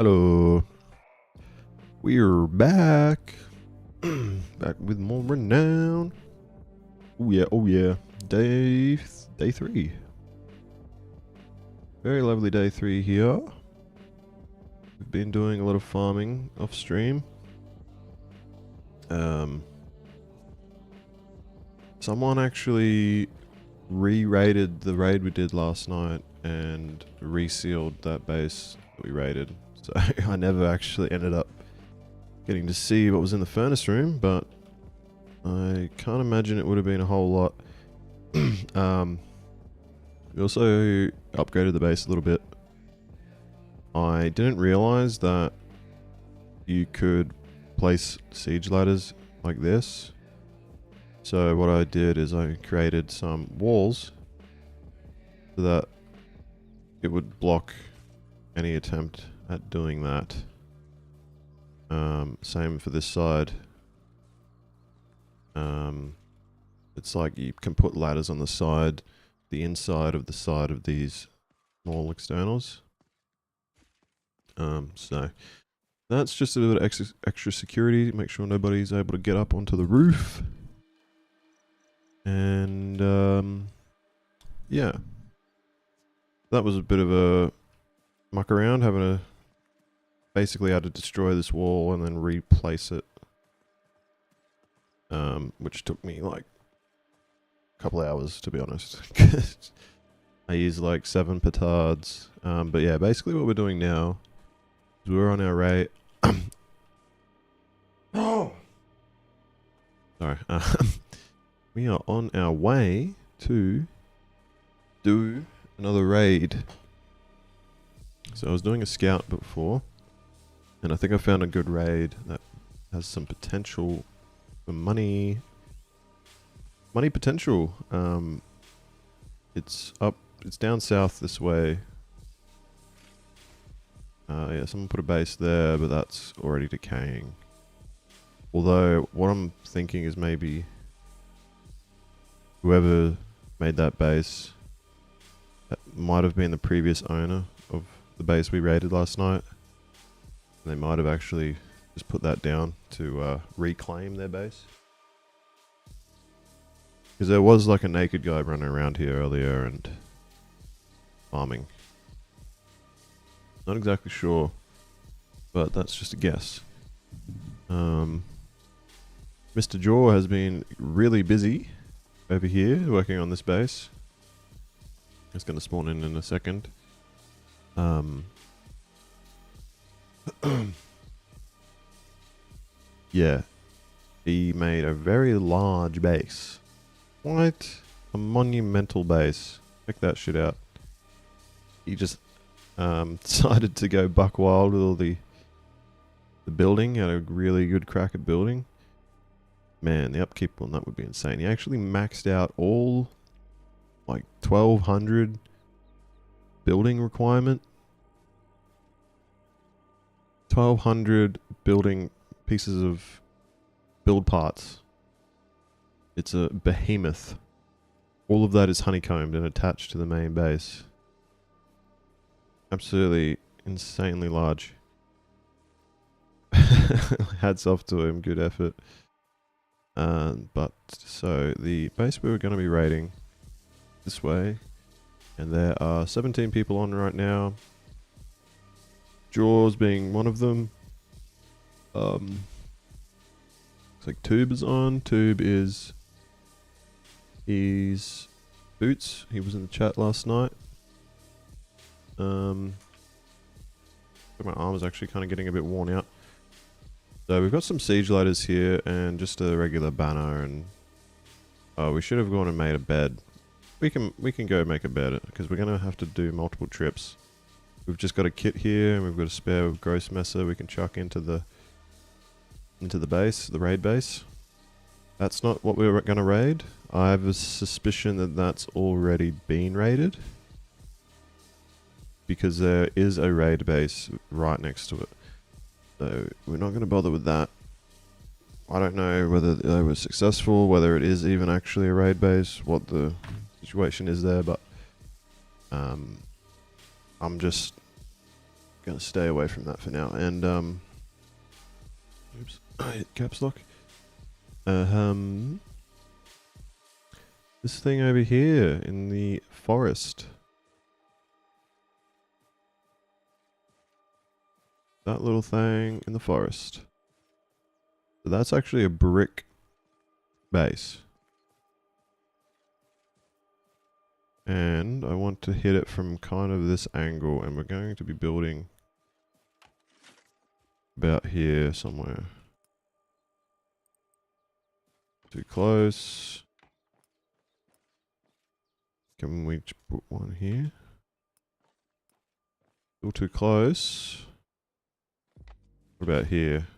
Hello. We're back. Back with more Renown. Oh yeah, oh yeah. Day 3. Very lovely day 3 here. We've been doing a lot of farming off stream. Someone actually re-raided the raid we did last night and resealed that base that we raided. So I never actually ended up getting to see what was in the furnace room, but I can't imagine it would have been a whole lot. We also upgraded the base a little bit. I didn't realize that you could place siege ladders like this. So what I did is I created some walls so that it would block any attempt at doing that. Same for this side. It's like you can put ladders on the inside of these small externals. So that's just a bit of extra security. Make sure nobody's able to get up onto the roof. And yeah, that was a bit of a muck around, basically had to destroy this wall and then replace it, which took me like a couple hours, to be honest. I used like 7 petards, but yeah, basically what we're doing now is we're on our raid. Oh, sorry. We are on our way to do another raid. So I was doing a scout before, and I think I found a good raid that has some potential for money potential. It's down south this way. Yeah, someone put a base there, but that's already decaying. Although what I'm thinking is maybe whoever made that base, that might have been the previous owner of the base we raided last night. They might have actually just put that down to reclaim their base. Because there was like a naked guy running around here earlier and farming. Not exactly sure, but that's just a guess. Mr. Jaw has been really busy over here working on this base. It's going to spawn in a second. Yeah, he made a very large base. Quite a monumental base. Check that shit out. He just decided to go buck wild with all the building. Had a really good crack at building. Man, the upkeep on that would be insane. He actually maxed out all like 1200 building requirement. 1200 building pieces of build parts. It's a behemoth. All of that is honeycombed and attached to the main base. Absolutely insanely large. Hats off to him, good effort. But so the base we were going to be raiding this way, and there are 17 people on right now. Jaws being one of them. Looks like Tube is on. Tube is his boots. He was in the chat last night. My arm is actually kind of getting a bit worn out. So we've got some siege ladders here and just a regular banner, and we should have gone and made a bed. We can go make a bed because we're gonna have to do multiple trips. We've just got a kit here and we've got a spare gross messer we can chuck into the base, the raid base. That's not what we were gonna raid. I have a suspicion that that's already been raided, because there is a raid base right next to it. So we're not going to bother with that. I don't know whether they were successful, whether it is even actually a raid base, what the situation is there, but I'm just gonna stay away from that for now. And oops, I hit caps lock. This thing over here in the forest. That little thing in the forest. So that's actually a brick base. And I want to hit it from kind of this angle, and we're going to be building about here somewhere. Too close. Can we put one here? Still too close. What about here?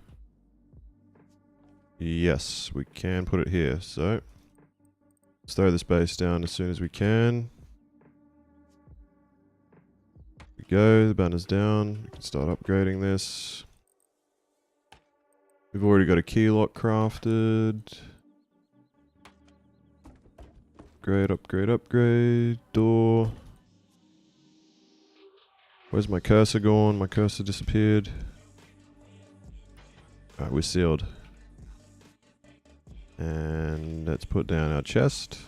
Yes, we can put it here. So let's throw this base down as soon as we can. Here we go, the banner's down. We can start upgrading this. We've already got a key lock crafted. Upgrade, upgrade, upgrade. Door. Where's my cursor gone? My cursor disappeared. Alright, we're sealed. And let's put down our chest.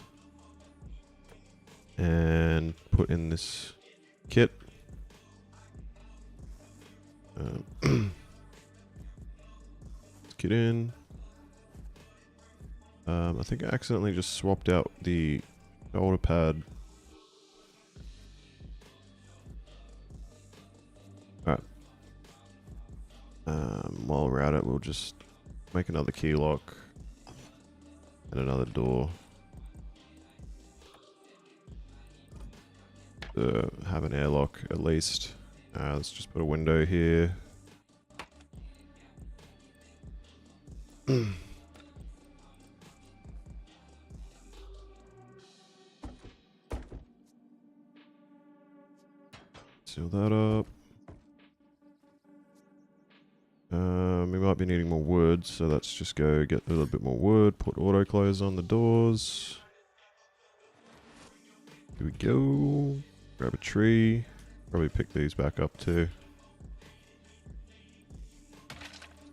And put in this kit. Let's get in. I think I accidentally just swapped out the shoulder pad. Alright. While we're at it, we'll just make another key lock. And another door. Have an airlock at least. Let's just put a window here. Seal that up. We might be needing more wood, so let's just go get a little bit more wood. Put auto close on the doors. Here we go. Grab a tree. Probably pick these back up too.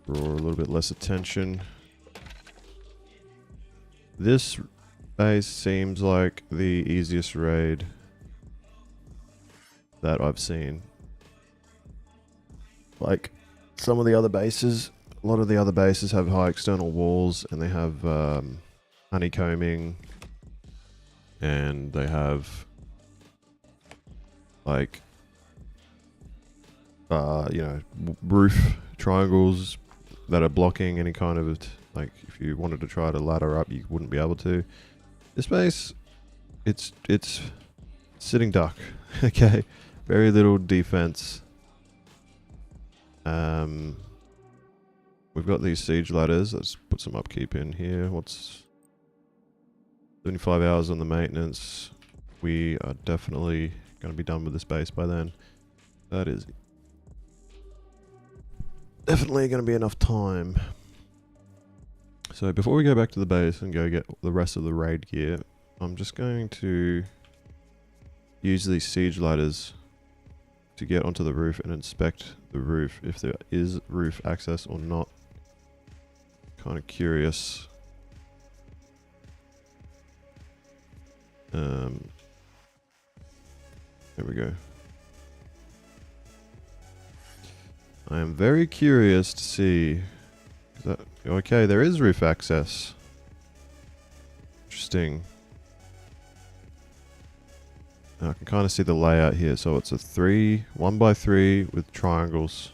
Draw a little bit less attention. This base seems like the easiest raid that I've seen. Like some of the other bases, a lot of the other bases have high external walls, and they have honeycombing, and they have like you know, roof triangles that are blocking any kind of it. Like if you wanted to try to ladder up, you wouldn't be able to. This base, it's sitting duck. Okay, very little defense. We've got these siege ladders. Let's put some upkeep in here. What's 75 hours on the maintenance? We are definitely going to be done with this base by then. That is definitely going to be enough time. So before we go back to the base and go get the rest of the raid gear, I'm just going to use these siege ladders to get onto the roof and inspect the roof, if there is roof access or not. Kind of curious. There we go. I am very curious to see. Okay, there is roof access. Interesting. I can kind of see the layout here. So it's a 1x3 with triangles.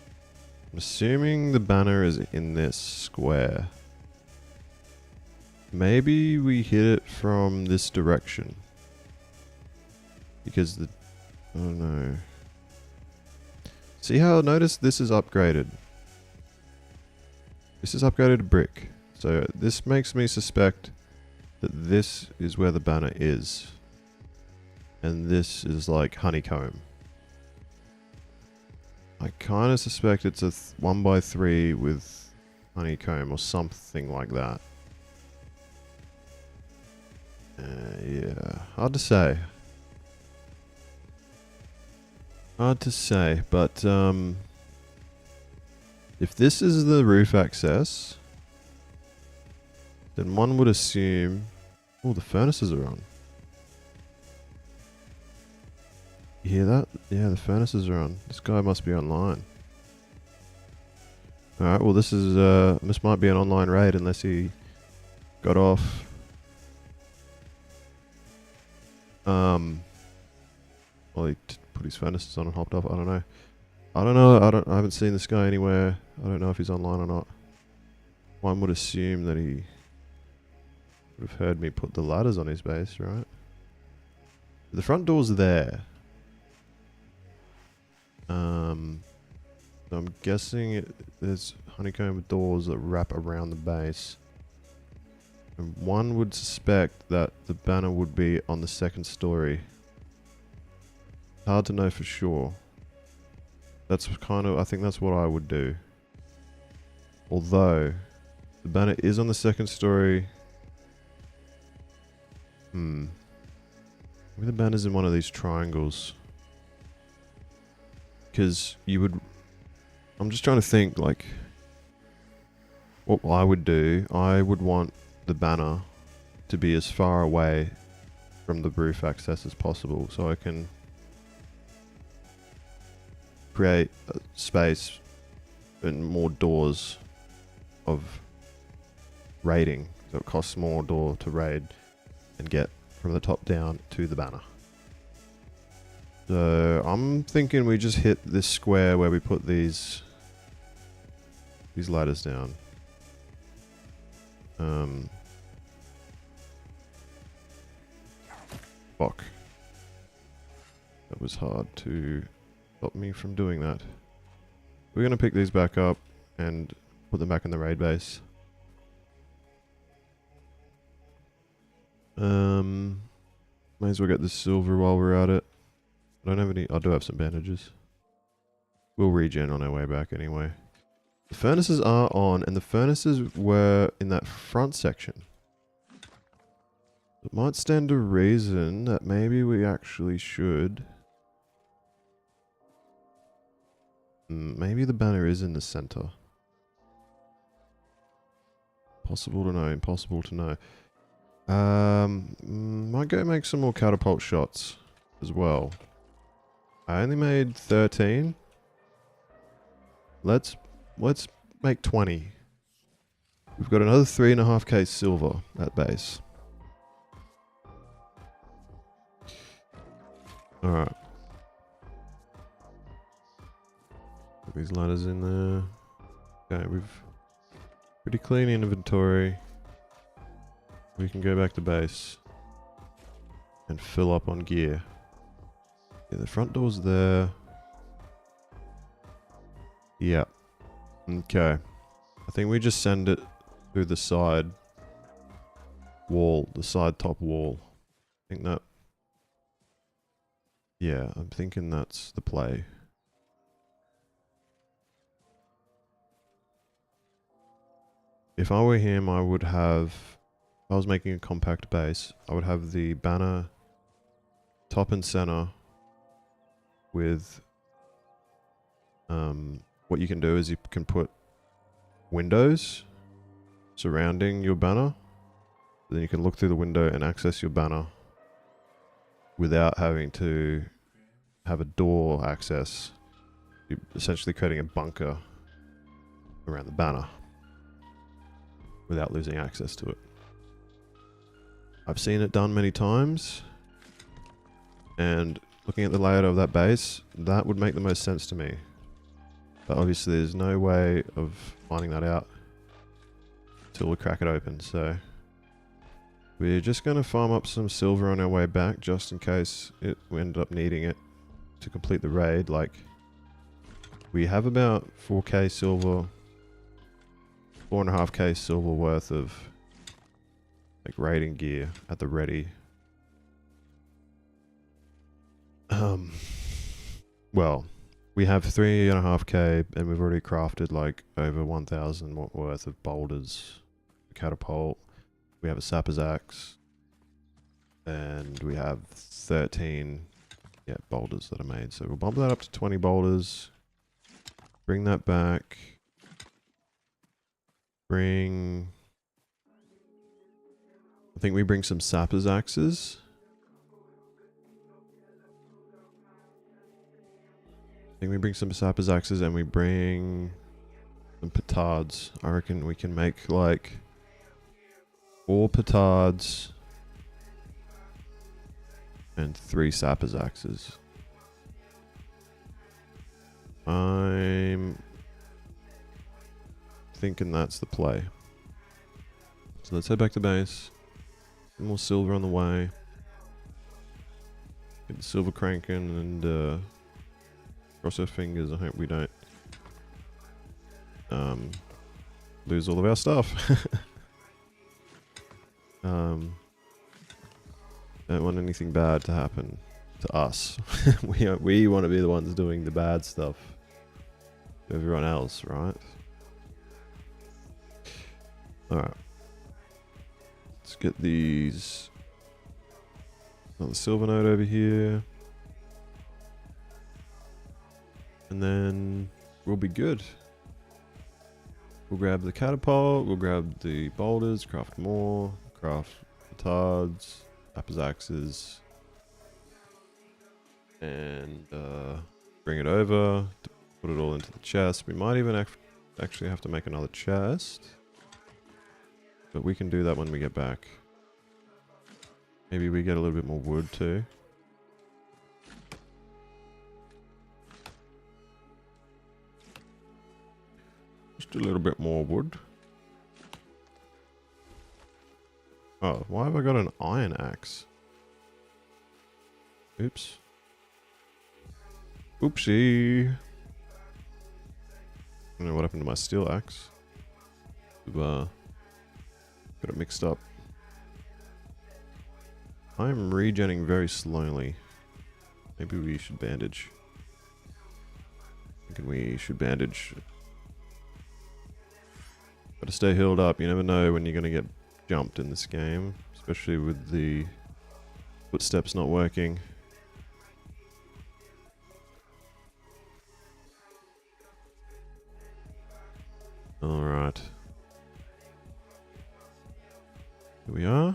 I'm assuming the banner is in this square. Maybe we hit it from this direction. Because the... Oh no. See how, notice this is upgraded. This is upgraded to brick. So this makes me suspect that this is where the banner is. And this is like honeycomb. I kind of suspect it's a 1x3 with honeycomb or something like that. Yeah, hard to say. Hard to say, but If this is the roof access, then one would assume... Oh, the furnaces are on. You hear that? Yeah, the furnaces are on. This guy must be online. Alright, well this is, this might be an online raid unless he got off. Well, he put his furnaces on and hopped off. I don't know. I haven't seen this guy anywhere. I don't know if he's online or not. One would assume that he would have heard me put the ladders on his base, right? The front door's there. So I'm guessing there's honeycomb doors that wrap around the base. And one would suspect that the banner would be on the second story. Hard to know for sure. That's kind of, I think that's what I would do. Although, the banner is on the second story. Maybe the banner's in one of these triangles. Because you would... I'm just trying to think, like... What I would do, I would want the banner to be as far away from the roof access as possible. So I can create a space and more doors of raiding. So it costs more door to raid and get from the top down to the banner. So I'm thinking we just hit this square where we put these ladders down. Fuck. That was hard to stop me from doing that. We're gonna pick these back up and put them back in the raid base. Might as well get the silver while we're at it. I don't have any... I do have some bandages. We'll regen on our way back anyway. The furnaces are on, and the furnaces were in that front section. It might stand to reason that maybe we actually should... maybe the banner is in the center. Possible to know, impossible to know. Might go make some more catapult shots as well. I only made 13. Let's make 20. We've got another 3.5k silver at base. Alright. Put these ladders in there. Okay, we've pretty clean inventory. We can go back to base and fill up on gear. Yeah, the front door's there. Yeah. Okay. I think we just send it through the side wall, the side top wall. I think that... Yeah, I'm thinking that's the play. If I were him, I would have... If I was making a compact base, I would have the banner top and center with... what you can do is you can put windows surrounding your banner. Then you can look through the window and access your banner without having to have a door access. You're essentially creating a bunker around the banner without losing access to it. I've seen it done many times, and looking at the layout of that base, that would make the most sense to me. But obviously there's no way of finding that out until we crack it open, so we're just going to farm up some silver on our way back just in case we end up needing it to complete the raid. Like, we have about 4k silver, 4.5k silver worth of like raiding gear at the ready. Well, we have 3.5k and we've already crafted like over 1,000 worth of boulders, a catapult. We have a sapper's axe, and we have 13 boulders that are made. So we'll bump that up to 20 boulders, bring that back, Bring... I think we bring some sapper's axes. I think we bring some sapper's axes and we bring some petards. I reckon we can make like 4 petards and 3 sapper's axes. I'm thinking that's the play. So let's head back to base. Some more silver on the way. Get the silver cranking and cross our fingers. I hope we don't lose all of our stuff. Don't want anything bad to happen to us. we want to be the ones doing the bad stuff to everyone else, right? Alright. Let's get these. Another silver node over here. And then we'll be good. We'll grab the catapult, we'll grab the boulders, craft more, craft petards, sapper's axes, and bring it over, to put it all into the chest. We might even actually have to make another chest. But we can do that when we get back. Maybe we get a little bit more wood too. Just a little bit more wood. Oh, why have I got an iron axe? Oops. Oopsie. I don't know what happened to my steel axe. Got it mixed up. I'm regenning very slowly. Maybe we should bandage. Thinking we should bandage. Gotta stay healed up. You never know when you're gonna get jumped in this game, especially with the footsteps not working. Alright. Here we are.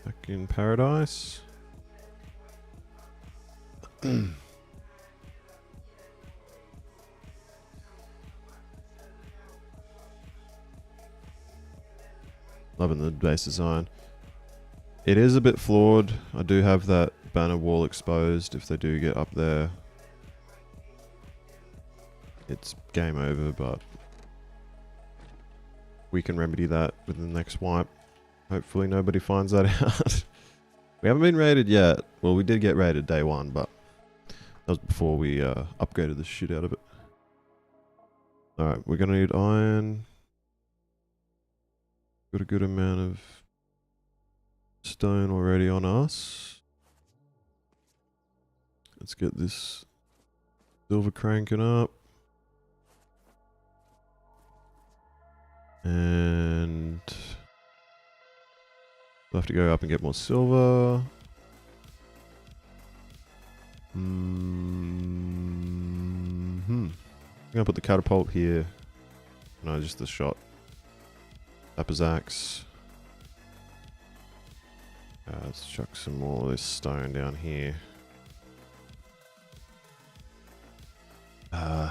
Back in paradise. Loving the base design. It is a bit flawed. I do have that banner wall exposed. If they do get up there, it's game over, but we can remedy that with the next wipe. Hopefully nobody finds that out. We haven't been raided yet. Well, we did get raided day 1, but that was before we upgraded the shit out of it. Alright, we're gonna need iron. Got a good amount of stone already on us. Let's get this silver cranking up. And we'll have to go up and get more silver. I'm gonna put the catapult here. No, just the shot. Sapper's axe. Let's chuck some more of this stone down here. So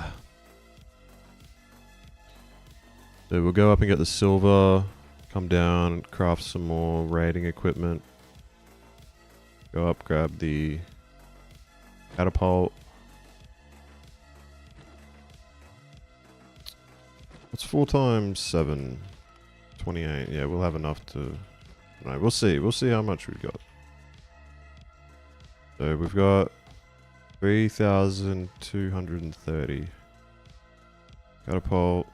we'll go up and get the silver, come down, craft some more raiding equipment. Go up, grab the catapult. What's 4 times 7? 28. Yeah, we'll have enough to... No, we'll see. We'll see how much we've got. So we've got 3,230. Catapult.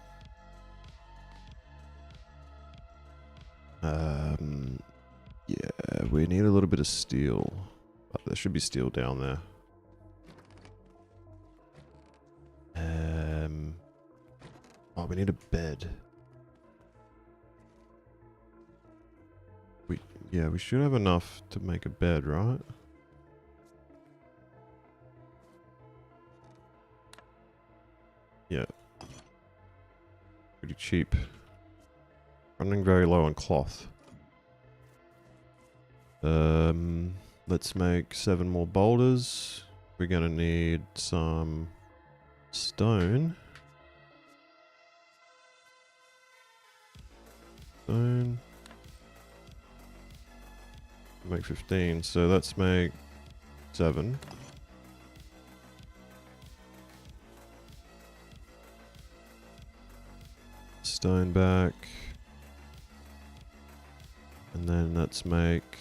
Yeah, we need a little bit of steel. But there should be steel down there. Oh, we need a bed. Yeah, we should have enough to make a bed, right? Yeah. Pretty cheap. Running very low on cloth. Let's make 7 more boulders. We're gonna need some stone. Stone. Make 15, so let's make 7. Stone back. And then let's make...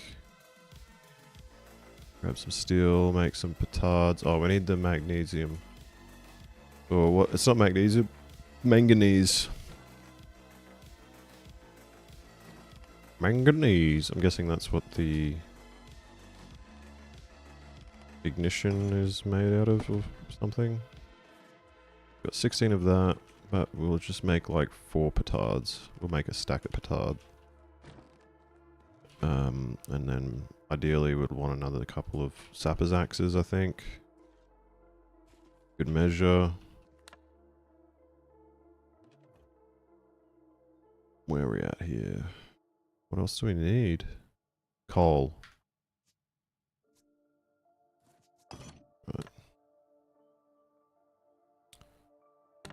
Grab some steel, make some petards. Oh, we need the magnesium. Or what? It's not magnesium. Manganese. Manganese. I'm guessing that's what the ignition is made out of or something. Got 16 of that, but we'll just make like 4 petards. We'll make a stack of petard. And then ideally we'd want another couple of sapper's axes, I think. Good measure. Where are we at here? What else do we need? Coal. Right.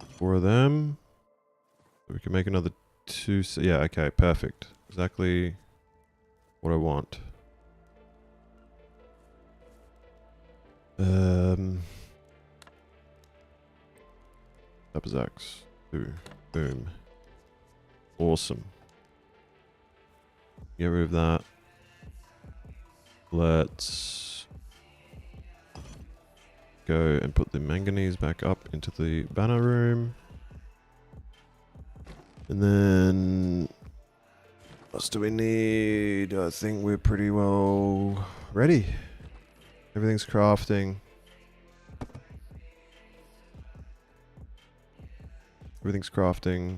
4 of them. We can make another 2. Yeah, okay, perfect. Exactly what I want. Sapper's axe. Boom. Awesome. Get rid of that. Let's go and put the manganese back up into the banner room. And then... what else do we need? I think we're pretty well ready. Everything's crafting. Everything's crafting.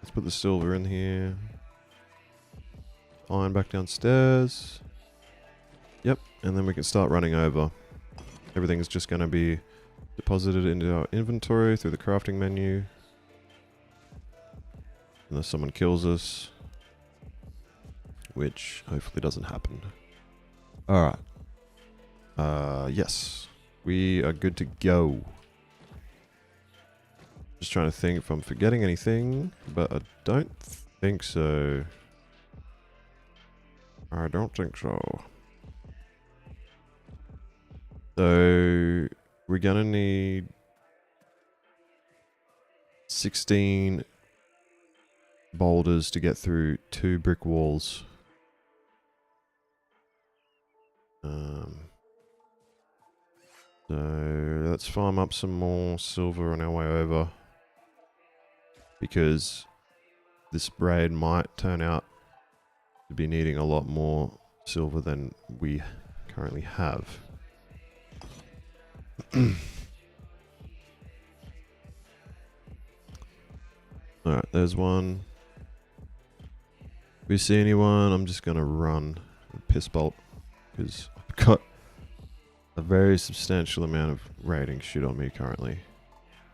Let's put the silver in here. Iron back downstairs. Yep, and then we can start running over. Everything's just going to be deposited into our inventory through the crafting menu. Unless someone kills us. Which hopefully doesn't happen. Alright. Yes. We are good to go. Just trying to think if I'm forgetting anything, but I don't think so. I don't think so. So, we're gonna need 16 boulders to get through 2 brick walls. So let's farm up some more silver on our way over, because this raid might turn out to be needing a lot more silver than we currently have. Alright, there's one. If we see anyone, I'm just gonna run and piss bolt, because I've got a very substantial amount of raiding shit on me currently.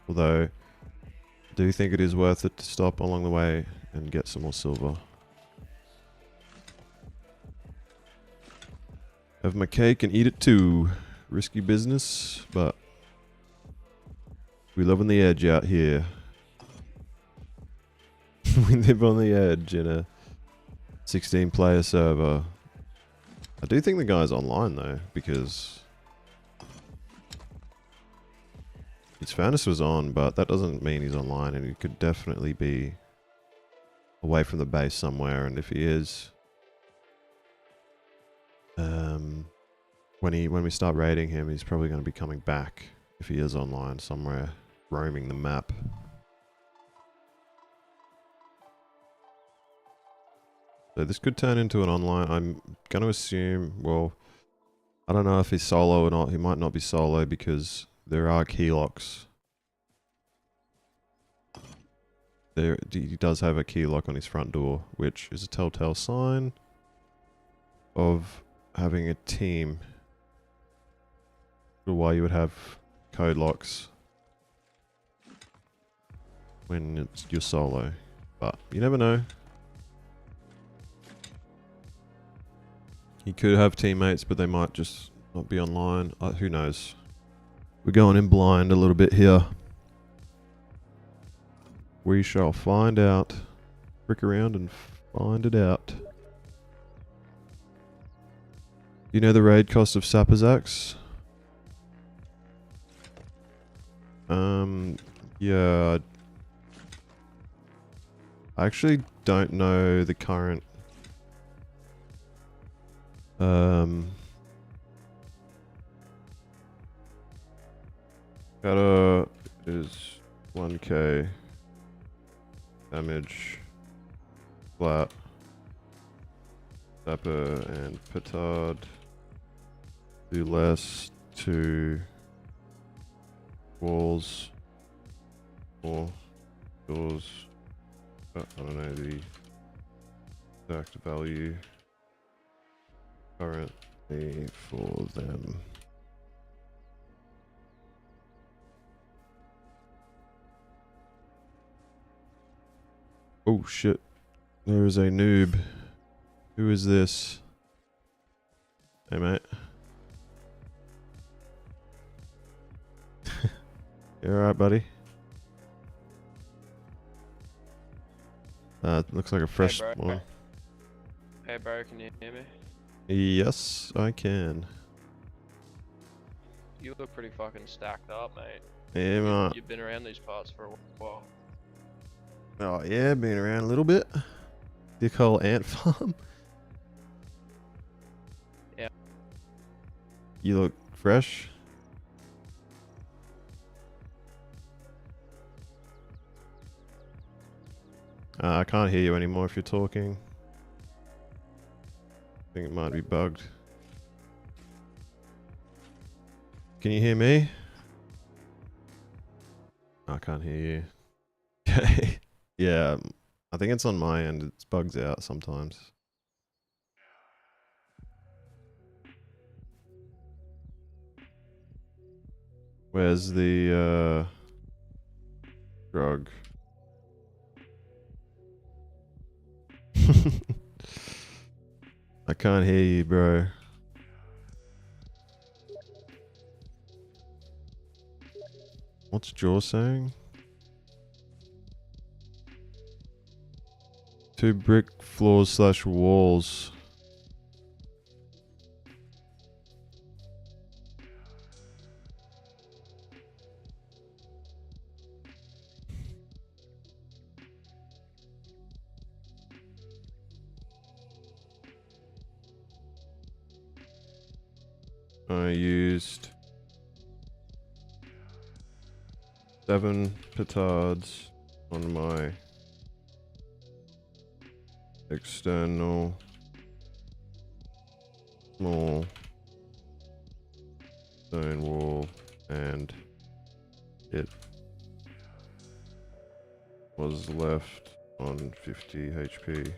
Although, I do think it is worth it to stop along the way and get some more silver. Have my cake and eat it too. Risky business, but we live on the edge out here. We live on the edge in a 16-player server. I do think the guy's online though, because his furnace was on, but that doesn't mean he's online, and he could definitely be away from the base somewhere. And if he is, when we start raiding him, he's probably going to be coming back if he is online somewhere, roaming the map. So this could turn into an online. I'm going to assume, well, I don't know if he's solo or not. He might not be solo because there are key locks. He does have a key lock on his front door, which is a telltale sign of having a team. Or why you would have code locks when you're solo. But you never know. He could have teammates, but they might just not be online. Who knows? We're going in blind a little bit here. We shall find out. Frick around and find it out. You know the raid cost of Sapper's Axe? Yeah. I actually don't know the current Cutter is 1k damage flat. Sapper and Petard do less to walls or doors. I don't know the exact value currently for them. Oh shit, there is a noob. Who is this? Hey mate. You alright buddy? Looks like a fresh one. Hey bro, can you hear me? Yes, I can. You look pretty fucking stacked up, mate. Yeah, mate. You've been around these parts for a while. Oh yeah, been around a little bit. Dick hole ant farm. Yeah. You look fresh. I can't hear you anymore if you're talking. I think it might be bugged. Can you hear me? I can't hear you. Okay. Yeah, I think it's on my end. It bugs out sometimes. Where's the drug? I can't hear you, bro. What's Jaw saying? 2 brick floors / walls. I used 7 petards on my external small stone wall, and it was left on 50 HP.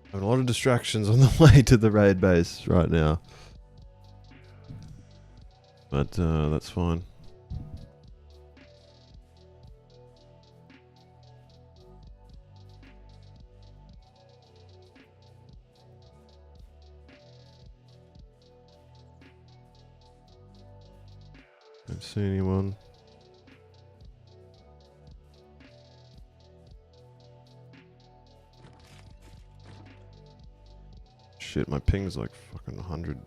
I have a lot of distractions on the way to the raid base right now. But that's fine. Don't see anyone. Shit, my ping's like fucking 100.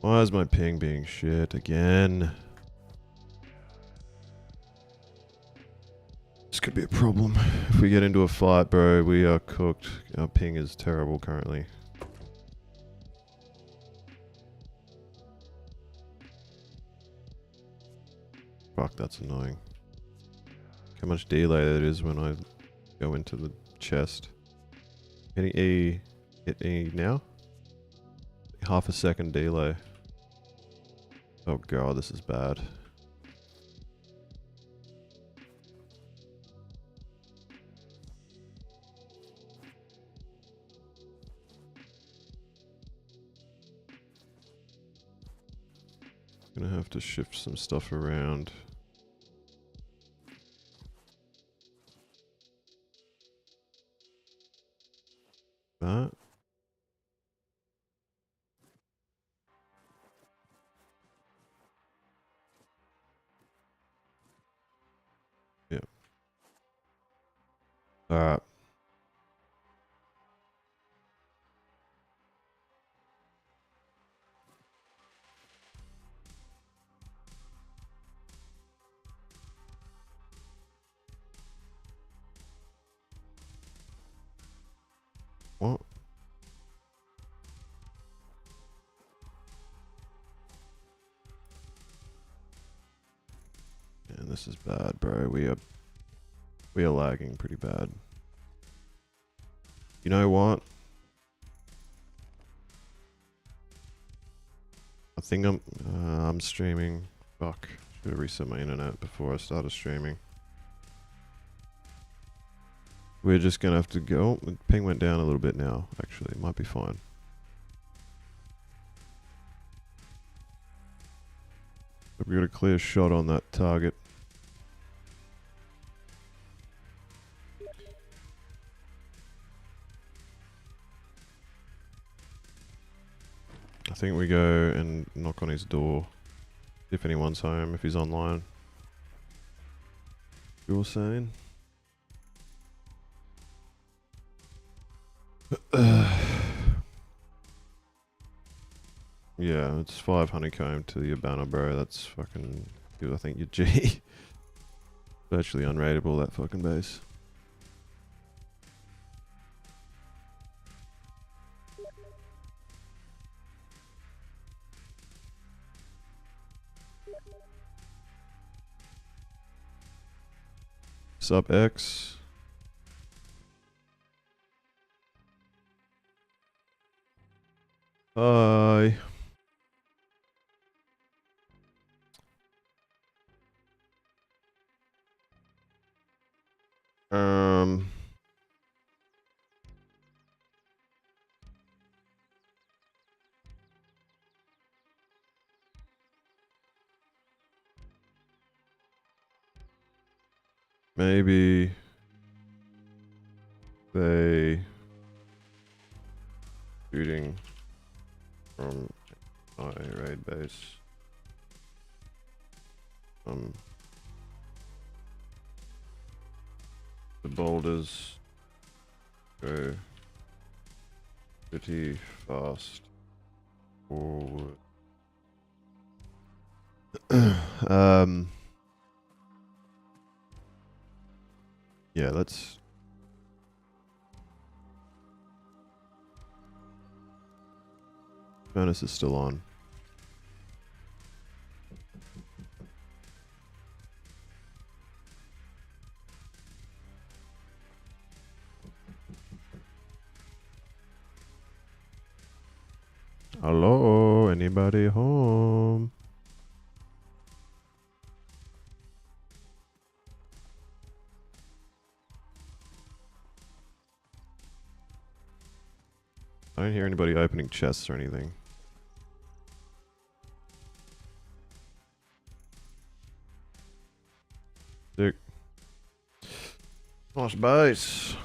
Why is my ping being shit again? This could be a problem. If we get into a fight, bro, we are cooked. Our ping is terrible currently. Fuck, that's annoying. How much delay that is when I go into the chest. Hitting E. Hit E now? Half a second delay. Oh god, this is bad. Gonna have to shift some stuff around. That. Yep. Alright. What? Yeah, this is bad, bro. We are lagging pretty bad. You know what? I think I'm streaming. Fuck. Should have reset my internet before I started streaming. We're just gonna have to go. The ping went down a little bit now, actually. It might be fine. But we got a clear shot on that target. I think we go and knock on his door. If anyone's home, if he's online. You were saying? Yeah, it's 5 honeycomb to your banner, bro. That's fucking... I think you're G. Virtually unrateable, that fucking base. Sup, X? Hi. Maybe they shooting from my raid base. The boulders go pretty fast forward. Yeah, let's... Furnace is still on. Hello, anybody home? I don't hear anybody opening chests or anything. Sick. Nice base.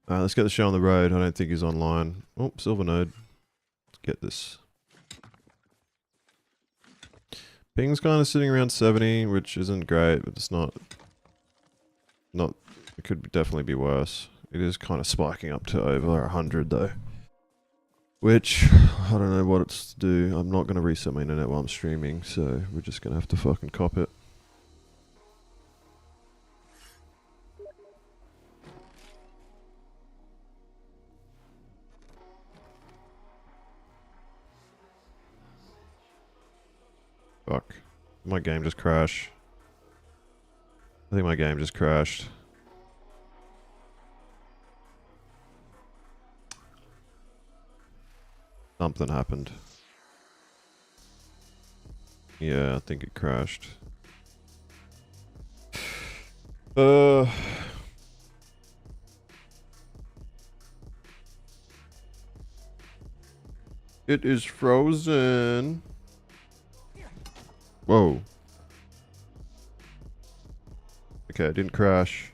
Let's get the show on the road. I don't think he's online. Oh, silver node. Let's get this. Ping's kind of sitting around 70, which isn't great, but it's not. It could definitely be worse. It is kind of spiking up to over 100 though. Which, I don't know what it's to do. I'm not going to reset my internet while I'm streaming, so we're just going to have to fucking cop it. Fuck. My game just crashed. I think my game just crashed. Something happened. Yeah, I think it crashed. It is frozen. Whoa. Okay, it didn't crash.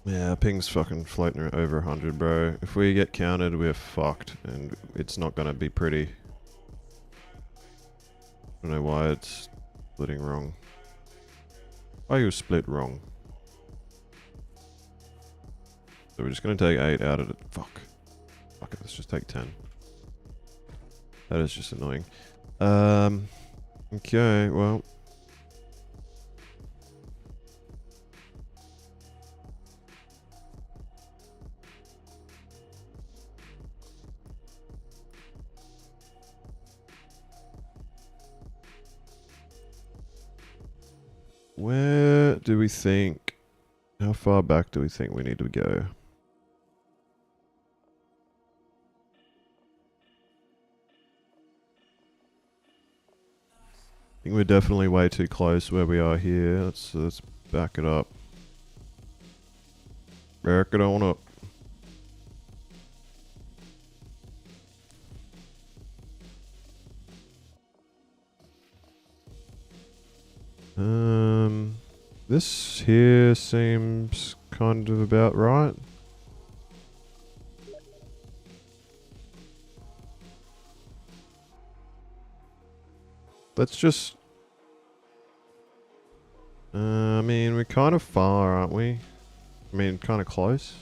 Yeah, ping's fucking floating over 100, bro. If we get counted, we're fucked, and it's not gonna be pretty. I don't know why it's splitting wrong. Why you split wrong? So we're just gonna take 8 out of it. Fuck. Fuck it, let's just take 10. That is just annoying. Okay, well. Where do we think... How far back do we think we need to go? I think we're definitely way too close where we are here. Let's back it up. Back it on up. This here seems kind of about right. Let's just... I mean, we're kind of far, aren't we? I mean, kind of close.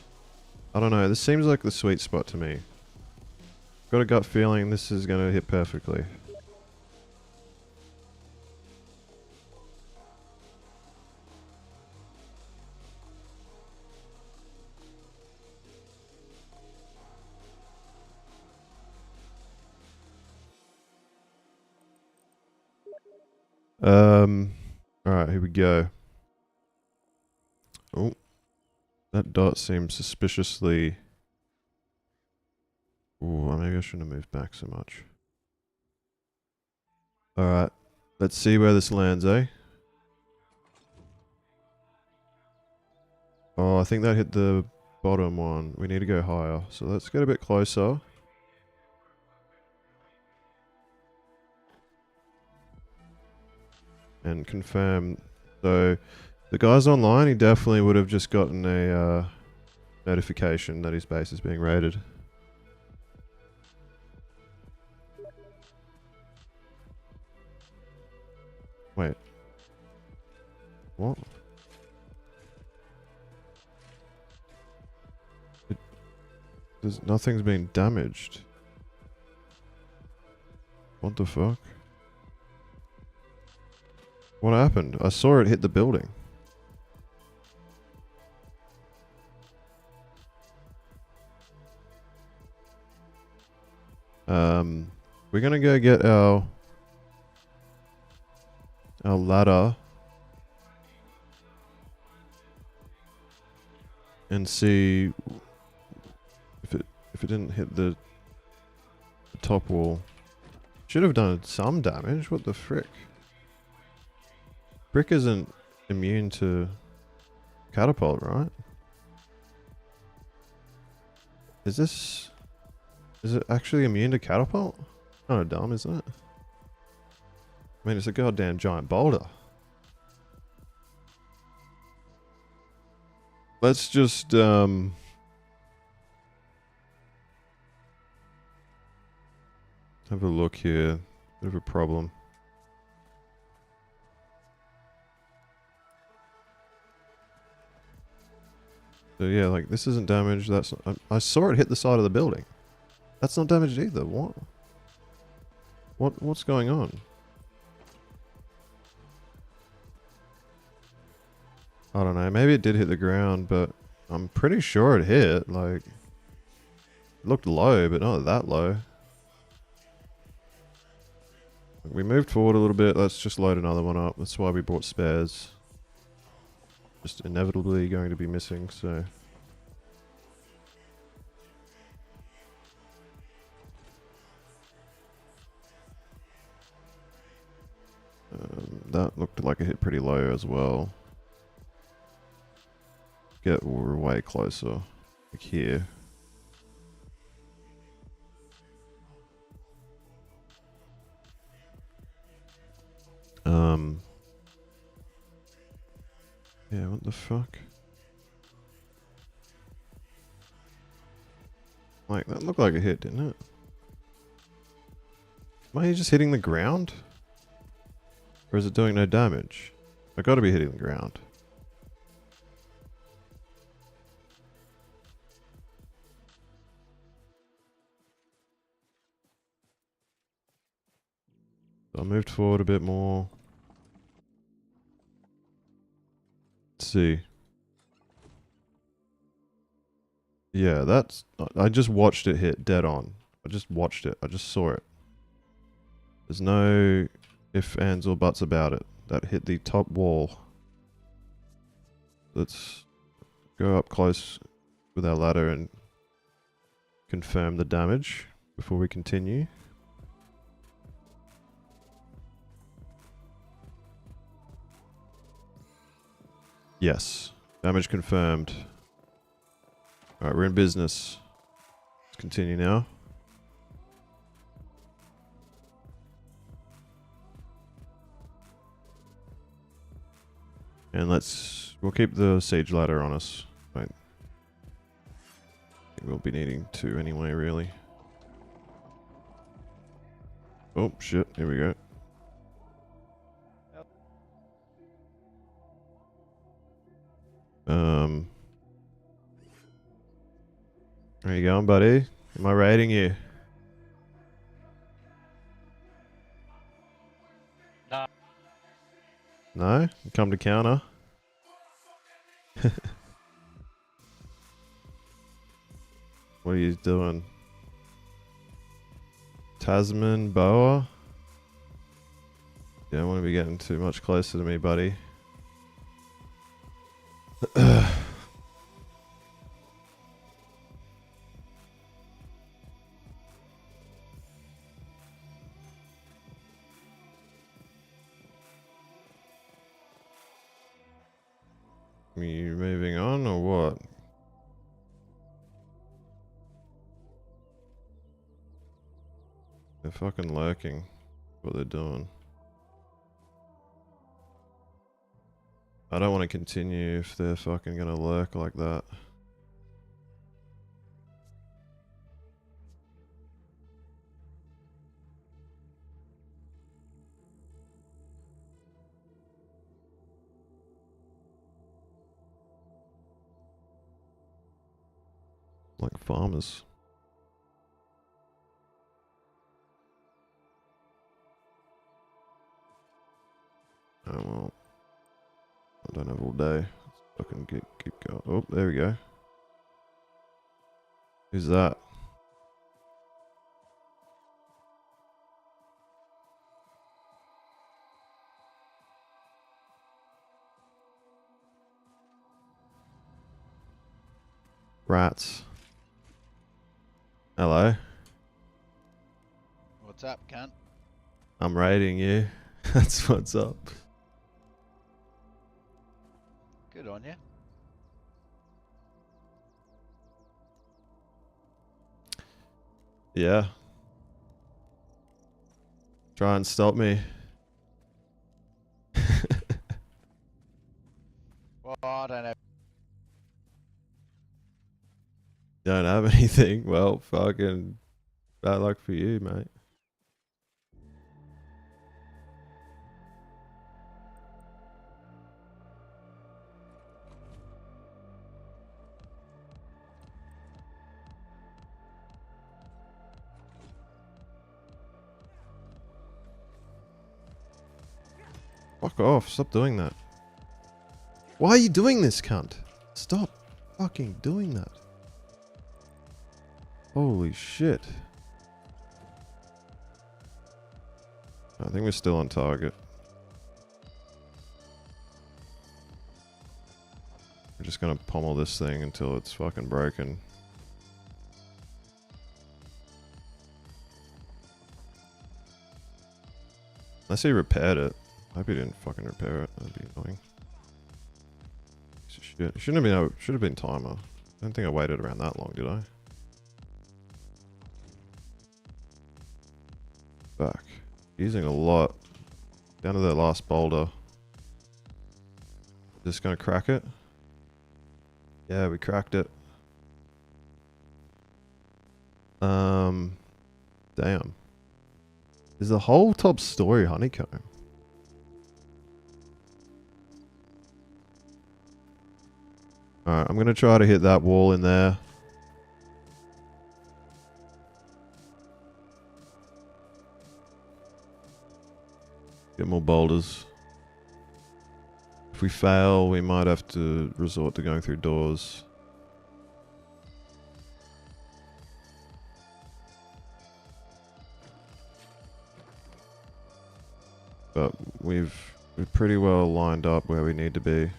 I don't know, this seems like the sweet spot to me. Got a gut feeling this is going to hit perfectly. Alright, here we go. Oh, that dot seems suspiciously... Ooh, maybe I shouldn't have moved back so much. Alright, let's see where this lands, eh? Oh, I think that hit the bottom one. We need to go higher, so let's get a bit closer. And confirm. So the guy's online, he definitely would have just gotten a notification that his base is being raided. Wait. What? Nothing's been damaged. What the fuck? What happened? I saw it hit the building. We're gonna go get our ladder and see if it didn't hit the top wall. Should have done some damage. What the frick? Brick isn't immune to catapult, right? Is it actually immune to catapult? Kind of dumb, isn't it? I mean, it's a goddamn giant boulder. Let's just have a look here. Bit of a problem. So yeah, like this isn't damaged. That's I saw it hit the side of the building. That's not damaged either. What's going on? I don't know. Maybe it did hit the ground, but I'm pretty sure it hit. Like, it looked low, but not that low. We moved forward a little bit. Let's just load another one up. That's why we brought spares. Just inevitably going to be missing, so. That looked like it hit pretty low as well. We're way closer. Like here. Yeah, what the fuck? Like, that looked like a hit, didn't it? Am I just hitting the ground? Or is it doing no damage? I gotta be hitting the ground. So I moved forward a bit more. Let's see. Yeah, that's... I just watched it hit dead on. I just watched it. I just saw it. There's no ifs, ands, or buts about it. That hit the top wall. Let's go up close with our ladder and confirm the damage before we continue. Yes. Damage confirmed. Alright, we're in business. Let's continue now. And we'll keep the siege ladder on us. Right. I think we'll be needing to anyway, really. Oh, shit. Here we go. Where you going, buddy? Am I raiding you? No. No? You come to counter? What are you doing? Tasman boa? You don't want to be getting too much closer to me, buddy. Are you moving on or what? They're fucking lurking. What they're doing. I don't want to continue if they're fucking gonna lurk like that. Like farmers. Oh well. I don't have all day. Let's fucking keep going. Oh, there we go. Who's that? Rats. Hello. What's up, cunt? I'm raiding you. That's what's up. Good on you. Yeah. Try and stop me. Well, I don't know. Don't have anything. Well, fucking bad luck for you, mate. Fuck off. Stop doing that. Why are you doing this, cunt? Stop fucking doing that. Holy shit. I think we're still on target. We're just gonna pommel this thing until it's fucking broken. Unless he repaired it. I hope he didn't fucking repair it. That'd be annoying. Piece of shit. It shouldn't have been. Should have been timer. I don't think I waited around that long, did I? Back. Using a lot. Down to that last boulder. Just gonna crack it. Yeah, we cracked it. Damn. Is the whole top story honeycomb? Alright, I'm gonna try to hit that wall in there. Get more boulders. If we fail, we might have to resort to going through doors. But we're pretty well lined up where we need to be.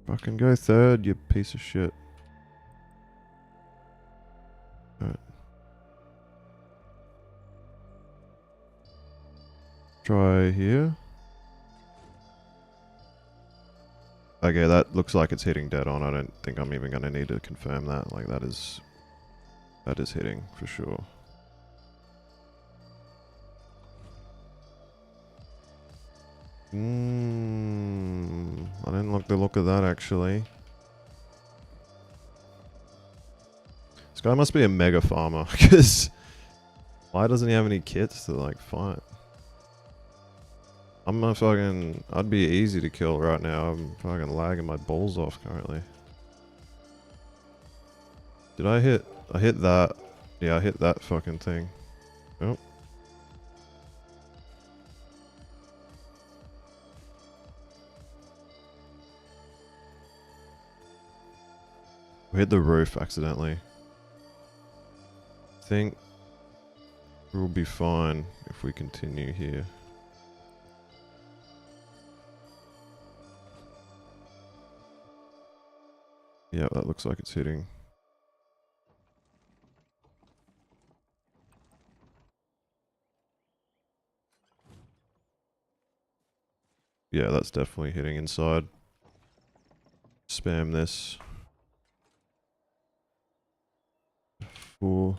Fucking go third, you piece of shit. Alright. Try here. Okay, that looks like it's hitting dead on. I don't think I'm even gonna need to confirm that. Like that is hitting for sure. I didn't like the look of that actually. This guy must be a mega farmer because why doesn't he have any kits to like fight? I'd be easy to kill right now. I'm fucking lagging my balls off currently. Did I hit that? Yeah, I hit that fucking thing. Oh. We hit the roof accidentally. I think we'll be fine if we continue here. Yeah, that looks like it's hitting. Yeah, that's definitely hitting inside. Spam this. 4.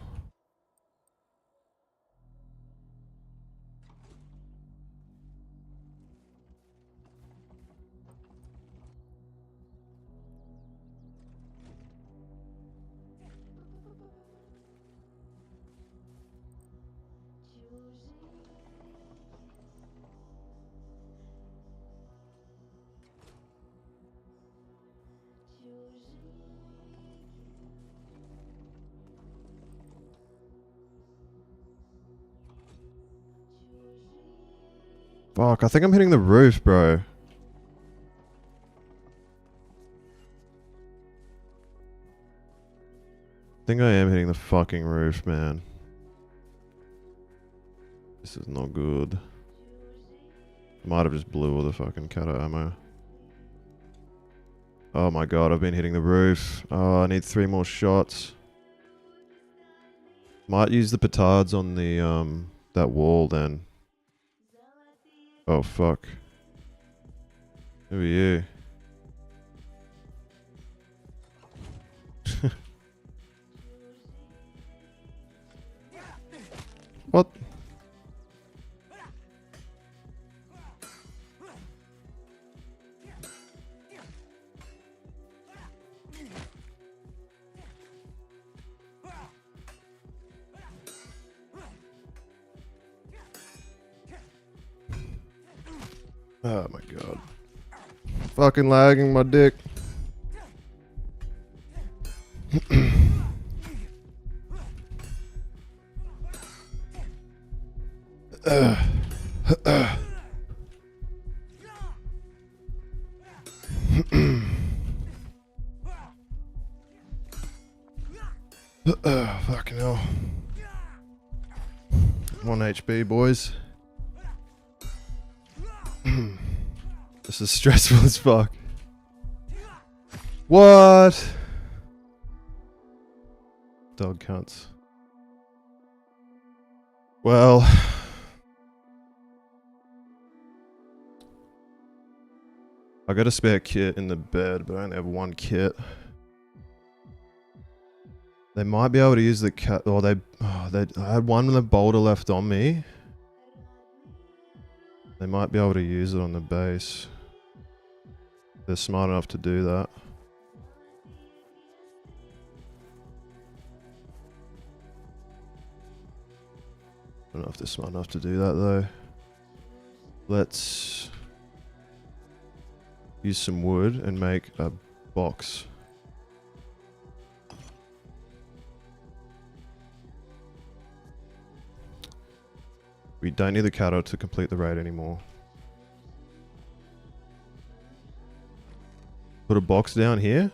Fuck, I think I'm hitting the roof, bro. I think I am hitting the fucking roof, man. This is not good. Might have just blew all the fucking cat ammo. Oh my god, I've been hitting the roof. Oh, I need 3 more shots. Might use the petards on the, that wall then. Oh fuck. Who are you? What? Oh my god. Fucking lagging my dick. Fucking hell. 1 HP, boys. This is stressful as fuck. What? Dog cunts. Well. I got a spare kit in the bed, but I only have 1 kit. They might be able to use the cat, or I had 1 with a boulder left on me. They might be able to use it on the base. They're smart enough to do that. I don't know if they're smart enough to do that though. Let's use some wood and make a box. We don't need the cattle to complete the raid anymore. Put a box down here.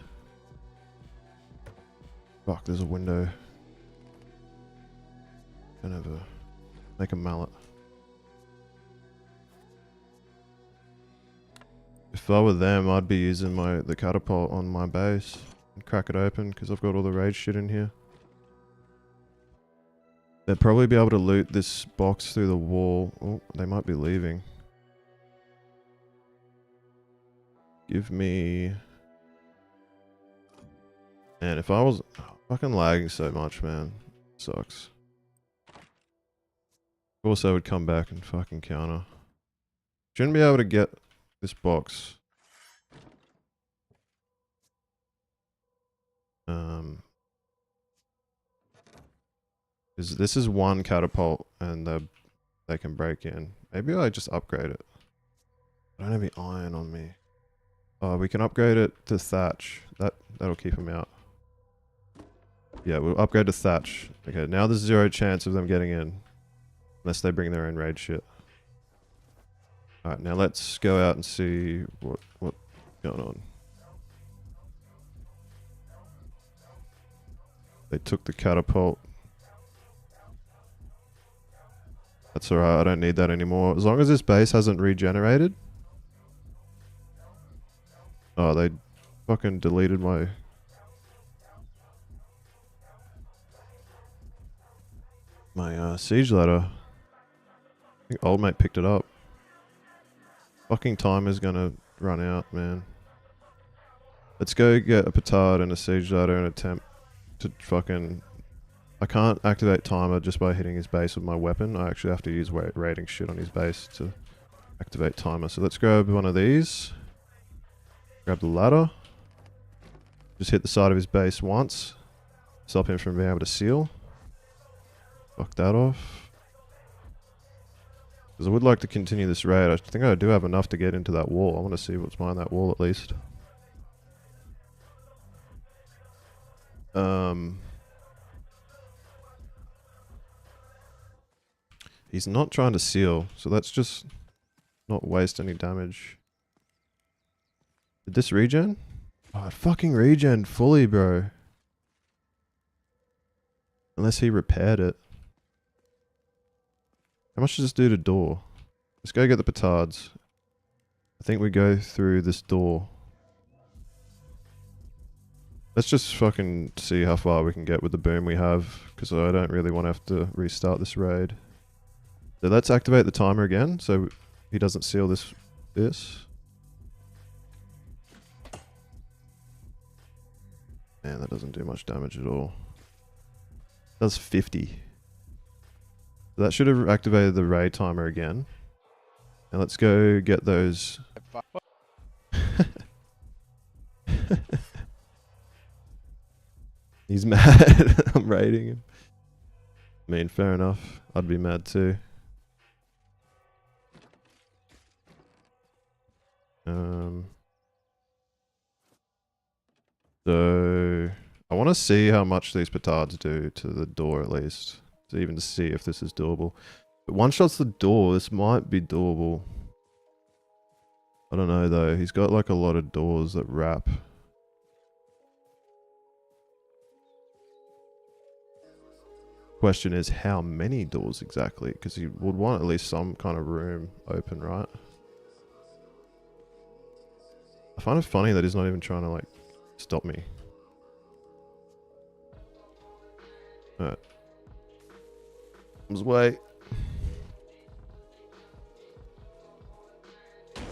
Fuck, there's a window. Don't have a... Make a mallet. If I were them, I'd be using the catapult on my base and crack it open because I've got all the raid shit in here. They'd probably be able to loot this box through the wall. Oh, they might be leaving. Give me... Man, if I was... Fucking lagging so much, man. Sucks. Of course I would come back and fucking counter. Shouldn't be able to get this box. This is 1 catapult and they can break in. Maybe I just upgrade it. I don't have any iron on me. Oh, we can upgrade it to thatch. That'll keep them out. Yeah, we'll upgrade to thatch. Okay, now there's 0 chance of them getting in. Unless they bring their own raid shit. Alright, now let's go out and see what's going on. They took the catapult. That's alright, I don't need that anymore. As long as this base hasn't regenerated. Oh, they fucking deleted my... siege ladder. I think old mate picked it up. Fucking time is gonna run out, man. Let's go get a petard and a siege ladder and attempt to fucking... I can't activate timer just by hitting his base with my weapon. I actually have to use raiding shit on his base to activate timer. So let's grab one of these. Grab the ladder. Just hit the side of his base once. Stop him from being able to seal. Fuck that off. Because I would like to continue this raid. I think I do have enough to get into that wall. I want to see what's behind that wall at least. He's not trying to seal, so let's just not waste any damage. Did this regen? Oh, it fucking regen fully, bro. Unless he repaired it. How much does this do to door? Let's go get the petards. I think we go through this door. Let's just fucking see how far we can get with the boom we have, because I don't really want to have to restart this raid. So let's activate the timer again, so he doesn't seal this. Man, that doesn't do much damage at all. Does 50. So that should have activated the raid timer again. Now let's go get those. He's mad. I'm raiding him. I mean, fair enough. I'd be mad too. So I want to see how much these petards do to the door at least, to even see if this is doable. But one shot's the door. This might be doable. I don't know though. He's got like a lot of doors that wrap. Question is how many doors exactly? Because he would want at least some kind of room open, right? I find it funny that he's not even trying to like stop me. Alright. Let's wait. How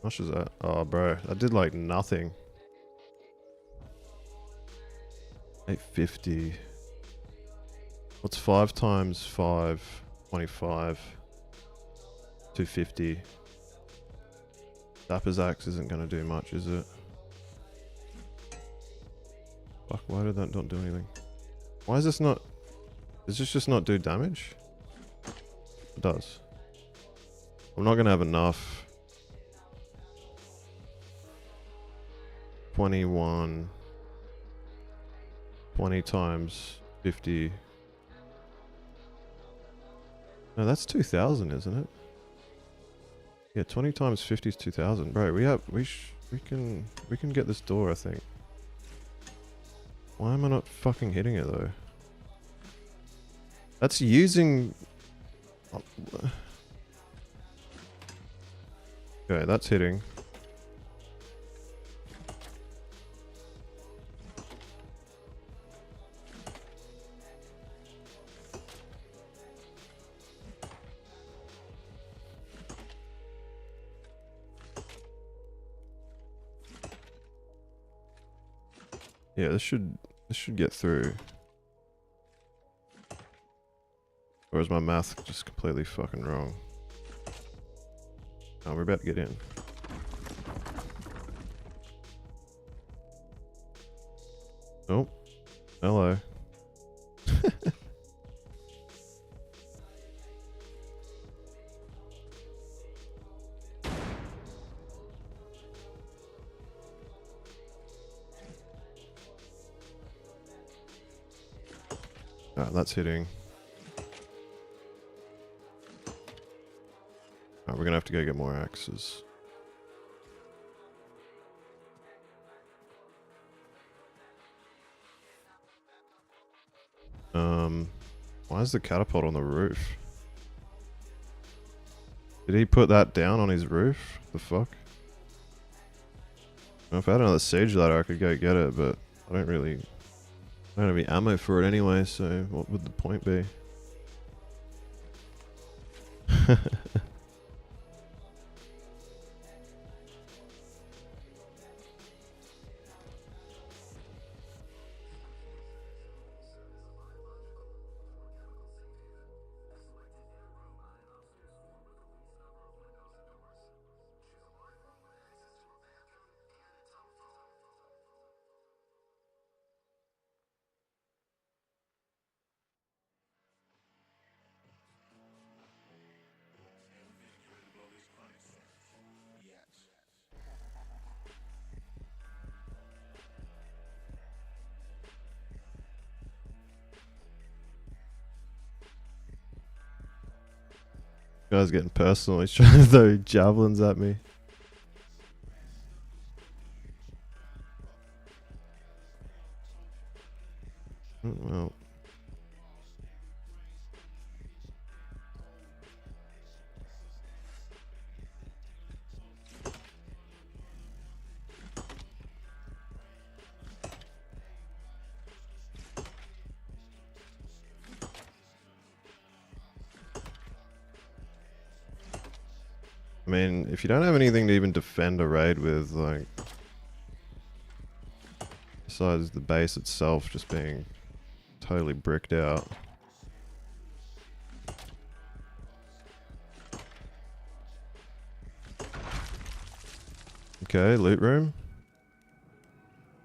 much is that? Oh bro, that did like nothing. 850. What's 5 times 5? 25. 250. Dapper's axe isn't going to do much, is it? Fuck, why did that not do anything? Why is this not... Does this just not do damage? It does. I'm not going to have enough. 21. 20 times 50. No, that's 2,000, isn't it? Yeah, 20 times 50 is 2,000. Bro, we can get this door, I think. Why am I not fucking hitting it though? That's using... Okay, that's hitting. Yeah, this should get through. Or is my math just completely fucking wrong? Oh, we're about to get in. Oh, hello. Alright, that's hitting. Alright, we're gonna have to go get more axes. Why is the catapult on the roof? Did he put that down on his roof? The fuck? Well, if I had another siege ladder, I could go get it, but I don't have any ammo for it anyway, so what would the point be? Guy's getting personal. He's trying to throw javelins at me. Well. mean, if you don't have anything to even defend a raid with, like, besides the base itself just being totally bricked out. Okay, loot room.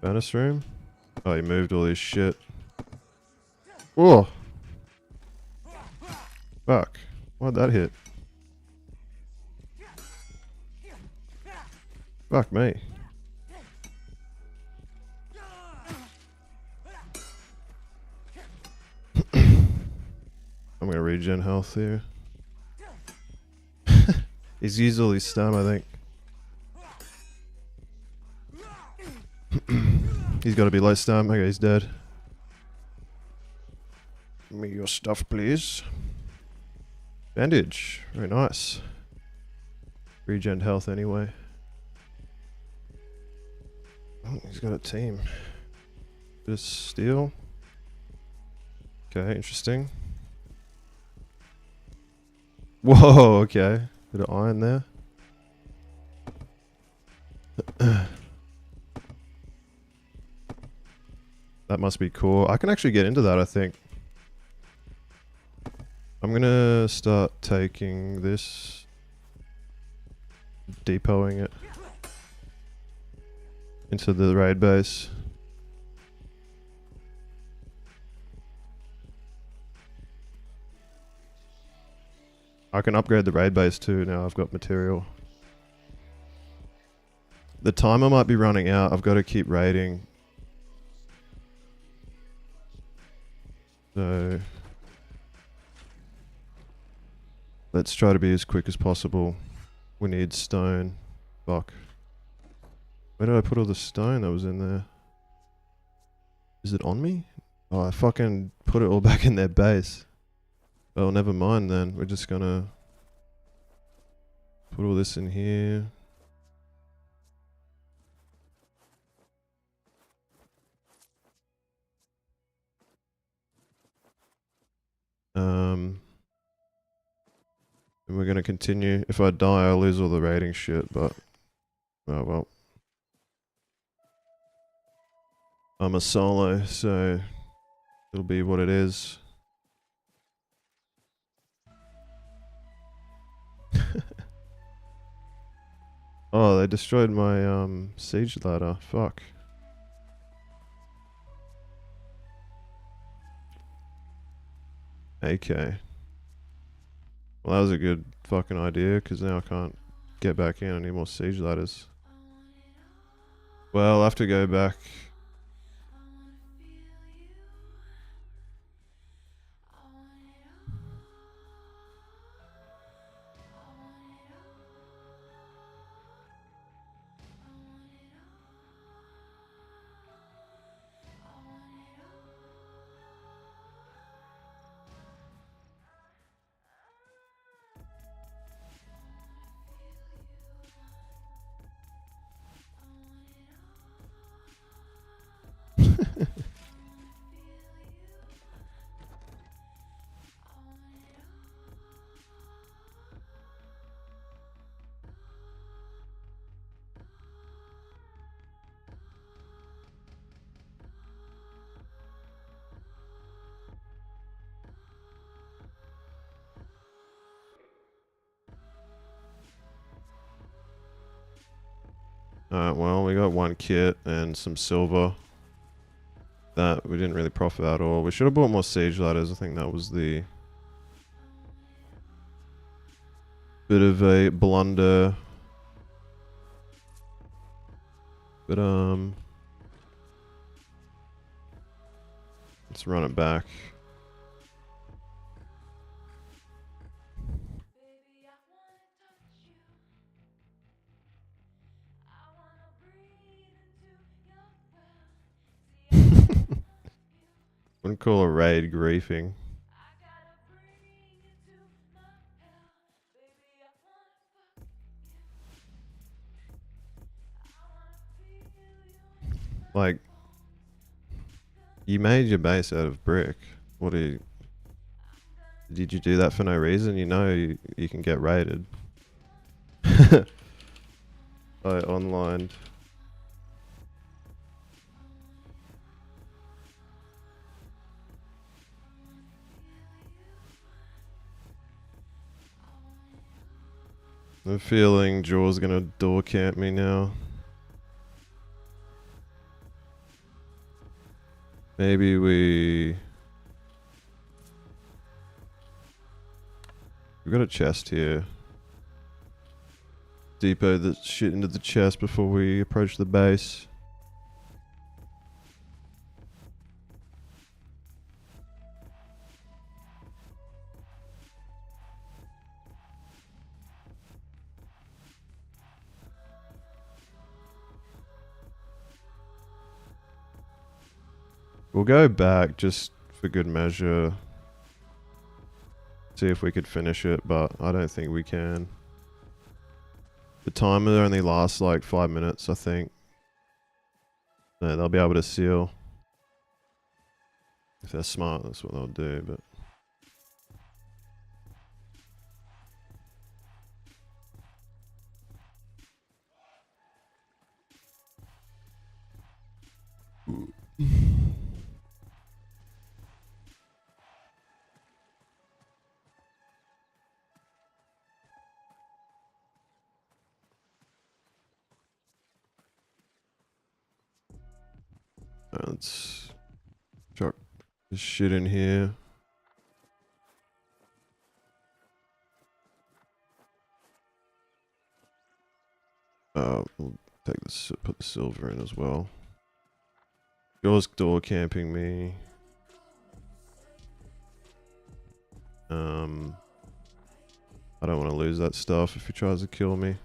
Furnace room. Oh, he moved all his shit. Whoa! Fuck. Why'd that hit? Fuck me. I'm gonna regen health here. He's used all his stun, I think. He's gotta be low stun. Okay, he's dead. Give me your stuff, please. Bandage. Very nice. Regen health anyway. Oh, he's got a team. Bit of steel. Okay, interesting. Whoa, okay. Bit of iron there. That must be cool. I can actually get into that, I think. I'm gonna start taking this, depoting it into the raid base. I can upgrade the raid base too now I've got material. The timer might be running out. I've got to keep raiding. So let's try to be as quick as possible. We need stone. Fuck. Where did I put all the stone that was in there? Is it on me? Oh, I fucking put it all back in their base. Well, never mind then. We're just gonna put all this in here. And we're gonna continue. If I die, I'll lose all the raiding shit, but oh well. I'm a solo, so it'll be what it is. Oh, they destroyed my siege ladder. Fuck. AK. Well, that was a good fucking idea, because now I can't get back in. I need more siege ladders. Well, I'll have to go back. Alright, well, we got one kit and some silver. That we didn't really profit at all. We should have bought more siege ladders. I think that was the bit of a blunder. But let's run it back. Wouldn't call a raid griefing. Like, you made your base out of brick. What do you... Did you do that for no reason? You know you can get raided. I online. I'm feeling Jaw's gonna door camp me now. Maybe we've got a chest here. Depot the shit into the chest before we approach the base. We'll go back just for good measure. See if we could finish it, but I don't think we can. The timer only lasts like 5 minutes, I think. No, they'll be able to seal. If they're smart, that's what they'll do, but... Let's chuck this shit in here. We'll take this, put the silver in as well. Yours door camping me. I don't want to lose that stuff if he tries to kill me.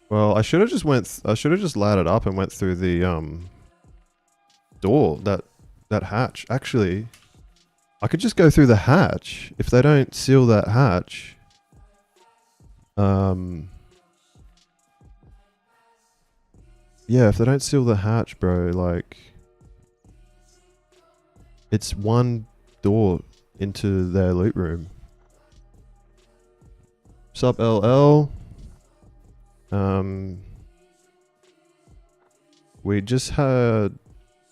Well, I should have just laddered up and went through the door, that hatch. Actually, I could just go through the hatch if they don't seal that hatch. Yeah, if they don't seal the hatch, bro, like it's one door into their loot room. Sup, LL?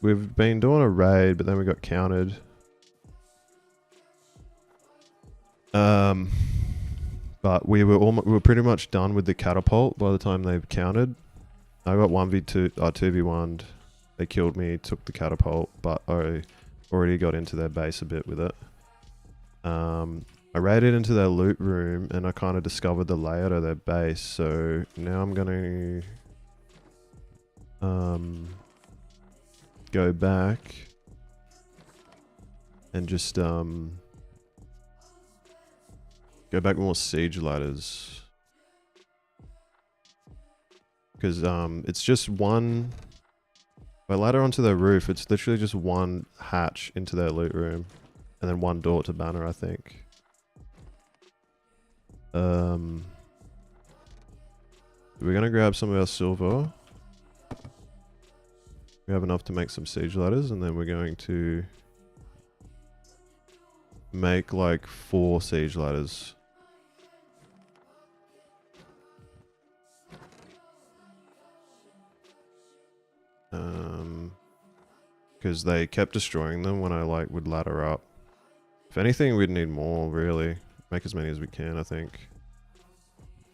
We've been doing a raid, but then we got countered. But we were pretty much done with the catapult by the time they've countered. I got 1v2, 2v1'd. They killed me, took the catapult, but I already got into their base a bit with it. I raided into their loot room and I kind of discovered the layout of their base. So now I'm gonna go back and just go back with more siege ladders, because it's just one. If I ladder onto their roof, it's literally just one hatch into their loot room, and then one door to banner, I think. We're gonna grab some of our silver. We have enough to make some siege ladders, and then we're going to make like 4 siege ladders. Because they kept destroying them when I like would ladder up. If anything, we'd need more, really. Make as many as we can, I think.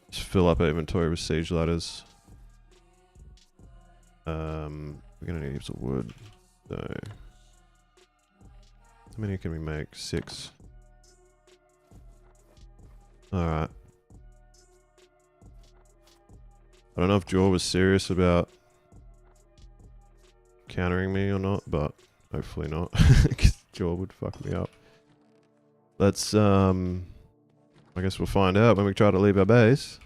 Just fill up our inventory with siege ladders. We're gonna need heaps of wood. So, how many can we make? 6. Alright. I don't know if Jaw was serious about countering me or not, but hopefully not, because Jaw would fuck me up. Let's, I guess we'll find out when we try to leave our base.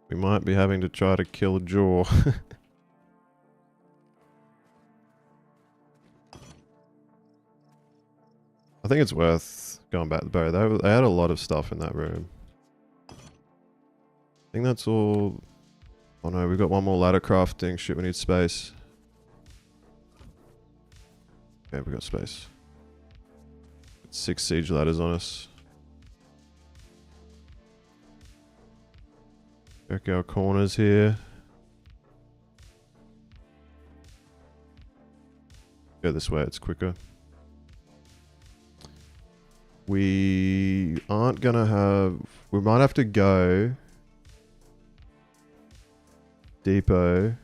We might be having to try to kill Jaw. I think it's worth going back to the boat. They had a lot of stuff in that room. think that's all. Oh no, we've got one more ladder crafting. Shit, we need space. Okay, we got space. 6 siege ladders on us. Check our corners here. Go this way, it's quicker. We aren't gonna have... We might have to go... Depot.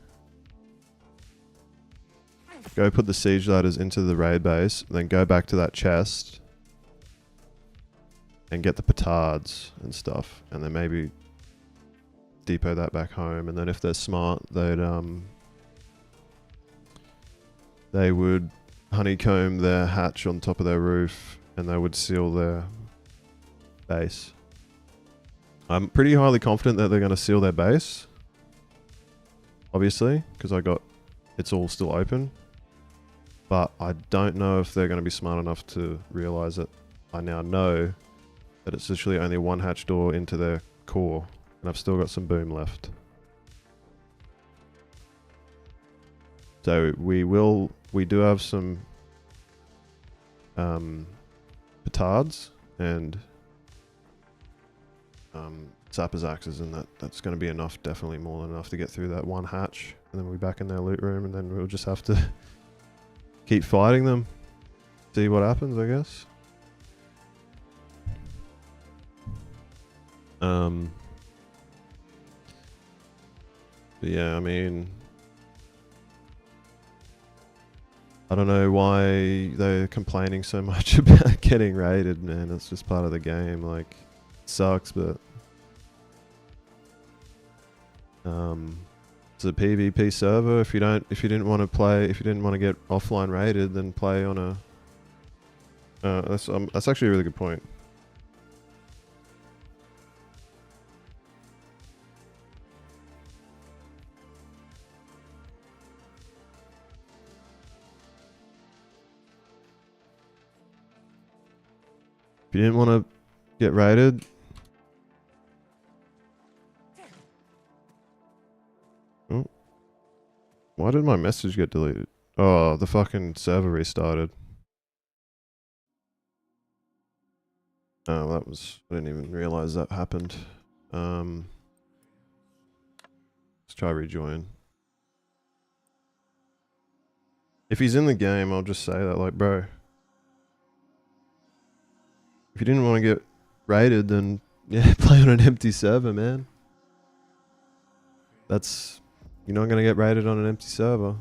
Go put the siege ladders into the raid base, then go back to that chest. And get the petards and stuff. And then maybe... Depot that back home. And then if they're smart, they would honeycomb their hatch on top of their roof and they would seal their base. I'm pretty highly confident that they're going to seal their base. Obviously, because it's all still open. But I don't know if they're going to be smart enough to realize it. I now know that it's literally only one hatch door into their core. And I've still got some boom left. So we do have some petards and sapper's axes, and that's going to be enough, definitely more than enough to get through that one hatch. And then we'll be back in their loot room, and then we'll just have to keep fighting them. See what happens, I guess. But yeah, I mean... I don't know why they're complaining so much about getting raided, man. It's just part of the game. Like, it sucks, but it's a PvP server. If you didn't want to get offline raided, then play on a. That's actually a really good point. If you didn't want to get raided, oh, why did my message get deleted? Oh, the fucking server restarted. Oh, I didn't even realize that happened. Let's try rejoin. If he's in the game, I'll just say that, like, bro. If you didn't want to get raided, then yeah, play on an empty server, man. You're not going to get raided on an empty server.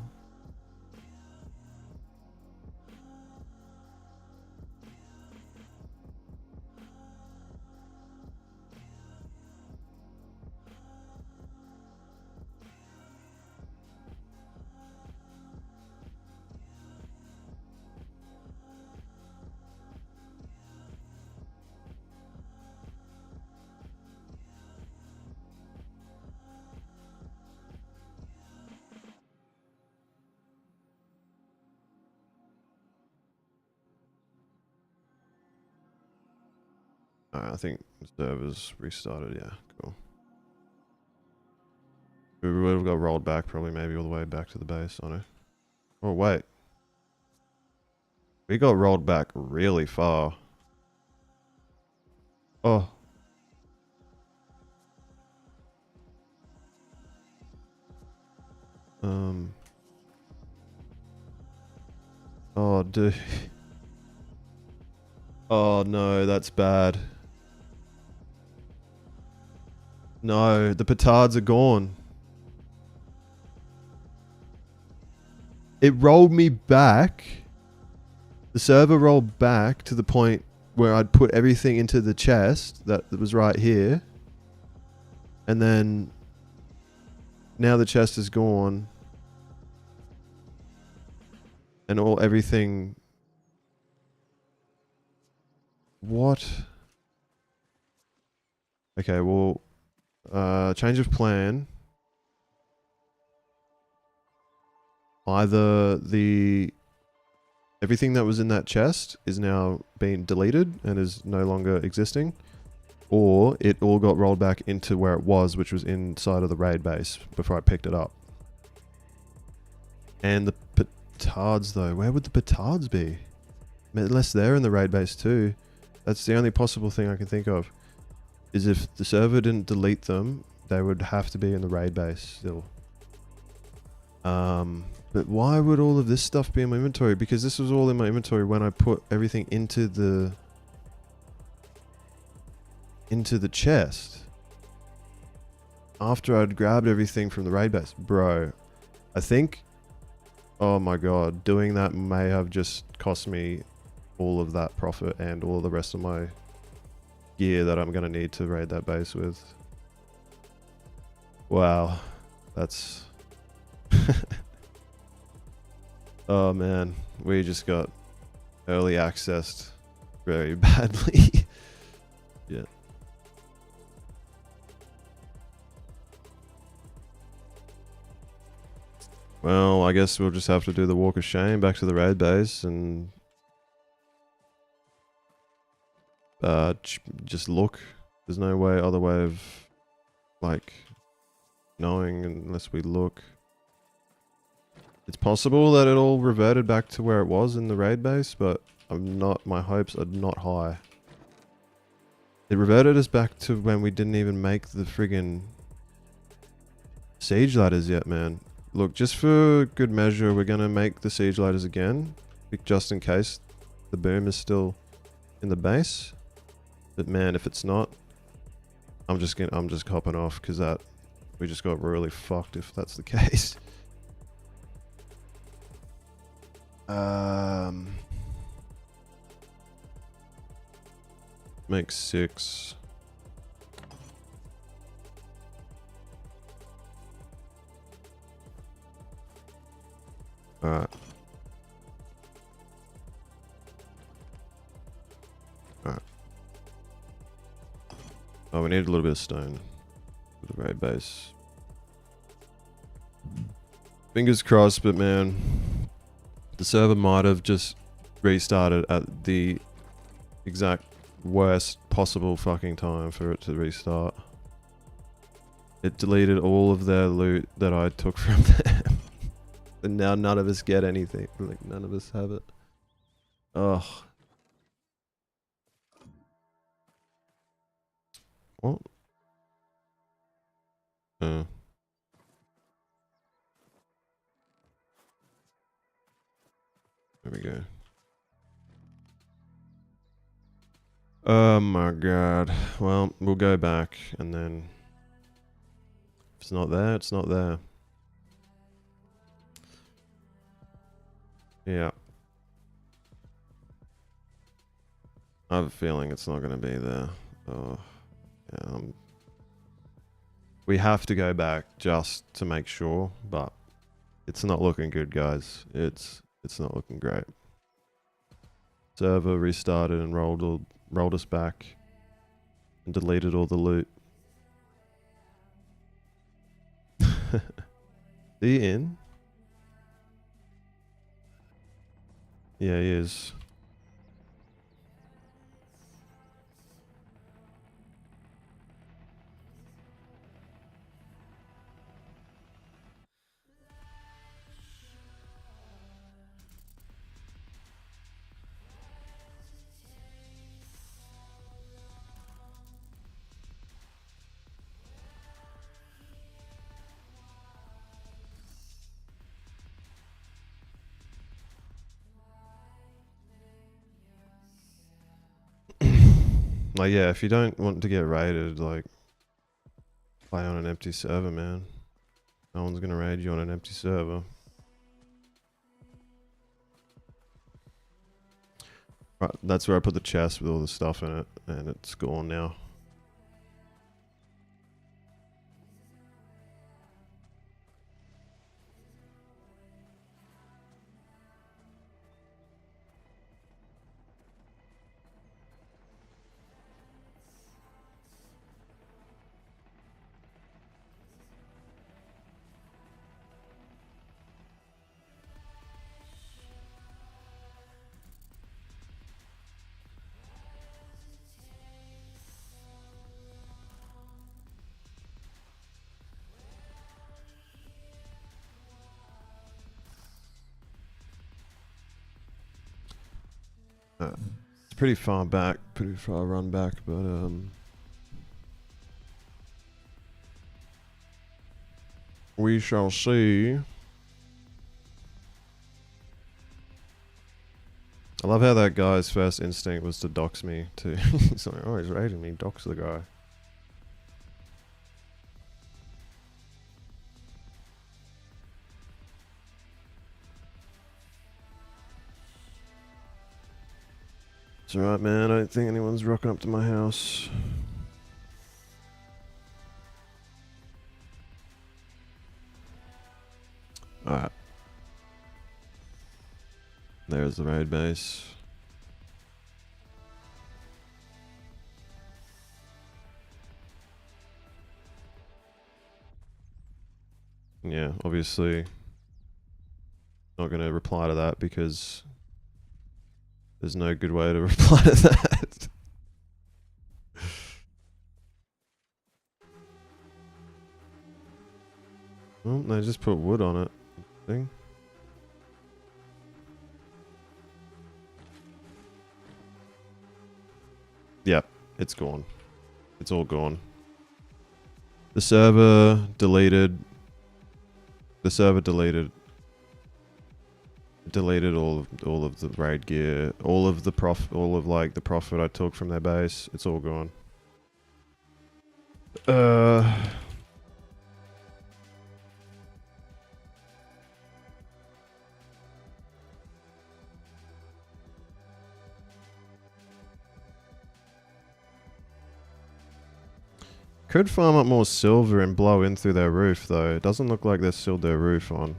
I think the server's restarted, yeah, cool. We would have got rolled back probably maybe all the way back to the base, I know. Oh wait. We got rolled back really far. Oh. Oh dude. Oh no, that's bad. No, the petards are gone. It rolled me back. The server rolled back to the point where I'd put everything into the chest that was right here. And then now the chest is gone. And everything. What? Okay, well, change of plan. Either everything that was in that chest is now being deleted and is no longer existing, or it all got rolled back into where it was, which was inside of the raid base before I picked it up. And the petards, though, where would the petards be? Unless they're in the raid base too. That's the only possible thing I can think of. Is if the server didn't delete them, they would have to be in the raid base still. But why would all of this stuff be in my inventory? Because this was all in my inventory when I put everything into the chest. After I'd grabbed everything from the raid base. Bro, I think, oh my god, doing that may have just cost me all of that profit and all the rest of my gear that I'm going to need to raid that base with. Wow, that's... Oh man, we just got early accessed very badly. Yeah. Well, I guess we'll just have to do the walk of shame back to the raid base and just look. There's no other way of like knowing unless we look. It's possible that it all reverted back to where it was in the raid base, but my hopes are not high. It reverted us back to when we didn't even make the friggin' siege ladders yet, man. Look, just for good measure, we're gonna make the siege ladders again, just in case the boom is still in the base. But man, if it's not, I'm just hopping off because we just got really fucked if that's the case. Make 6. Alright. Alright. Oh, we need a little bit of stone for the raid base. Fingers crossed, but man, the server might have just restarted at the exact worst possible fucking time for it to restart. It deleted all of their loot that I took from them. And now none of us get anything. Like, none of us have it. Ugh. What? There we go. Oh my god. Well, we'll go back and then if it's not there, it's not there. Yeah. I have a feeling it's not going to be there. Oh, yeah, we have to go back just to make sure, but it's not looking good, guys. It's not looking great. Server restarted and rolled us back and deleted all the loot. Are you in? Yeah, he is. Like, yeah, if you don't want to get raided, like, play on an empty server, man. No one's gonna raid you on an empty server. Right, that's where I put the chest with all the stuff in it, and it's gone now. It's pretty far back, pretty far run back, but we shall see. I love how that guy's first instinct was to dox me too. He's like, oh, he's raiding me, dox the guy. It's alright, man. I don't think anyone's rocking up to my house. Alright. There's the raid base. Yeah, obviously not going to reply to that because there's no good way to reply to that. Well, they just put wood on it. Thing. Yep, it's gone. It's all gone. The server deleted. The server deleted all of the raid gear, all of the profit I took from their base. It's all gone. Could farm up more silver and blow in through their roof though. It doesn't look like they've sealed their roof on.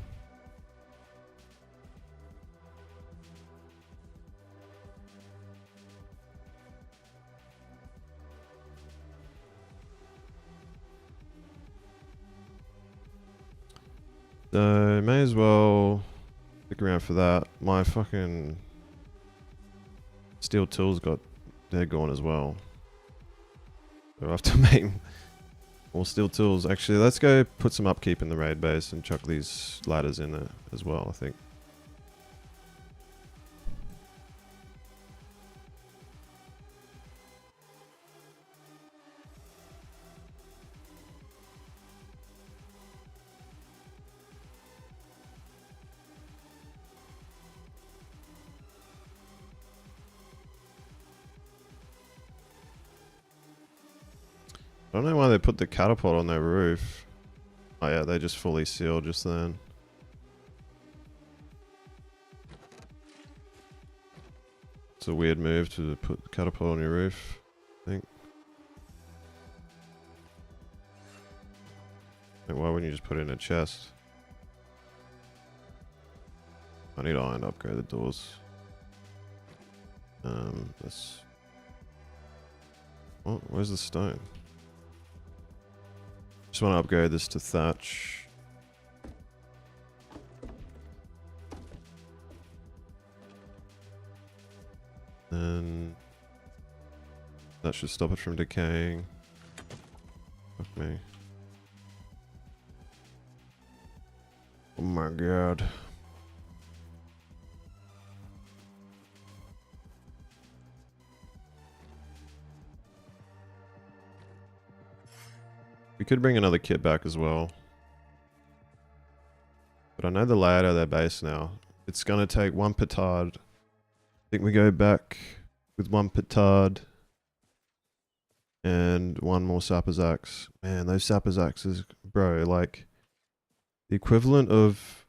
So, may as well stick around for that. My fucking steel tools they're gone as well. So I have to make more steel tools. Actually, let's go put some upkeep in the raid base and chuck these ladders in there as well, I think. I don't know why they put the catapult on their roof. Oh yeah, they just fully sealed just then. It's a weird move to put the catapult on your roof, I think. Like, why wouldn't you just put it in a chest? I need iron to upgrade the doors. This. Oh, where's the stone? Just want to upgrade this to thatch. Then that should stop it from decaying. Fuck me. Oh my god. We could bring another kit back as well. But I know the layout of their base now. It's gonna take one petard. I think we go back with one petard and one more sapper's axe. Man, those sapper's axes, bro, like the equivalent of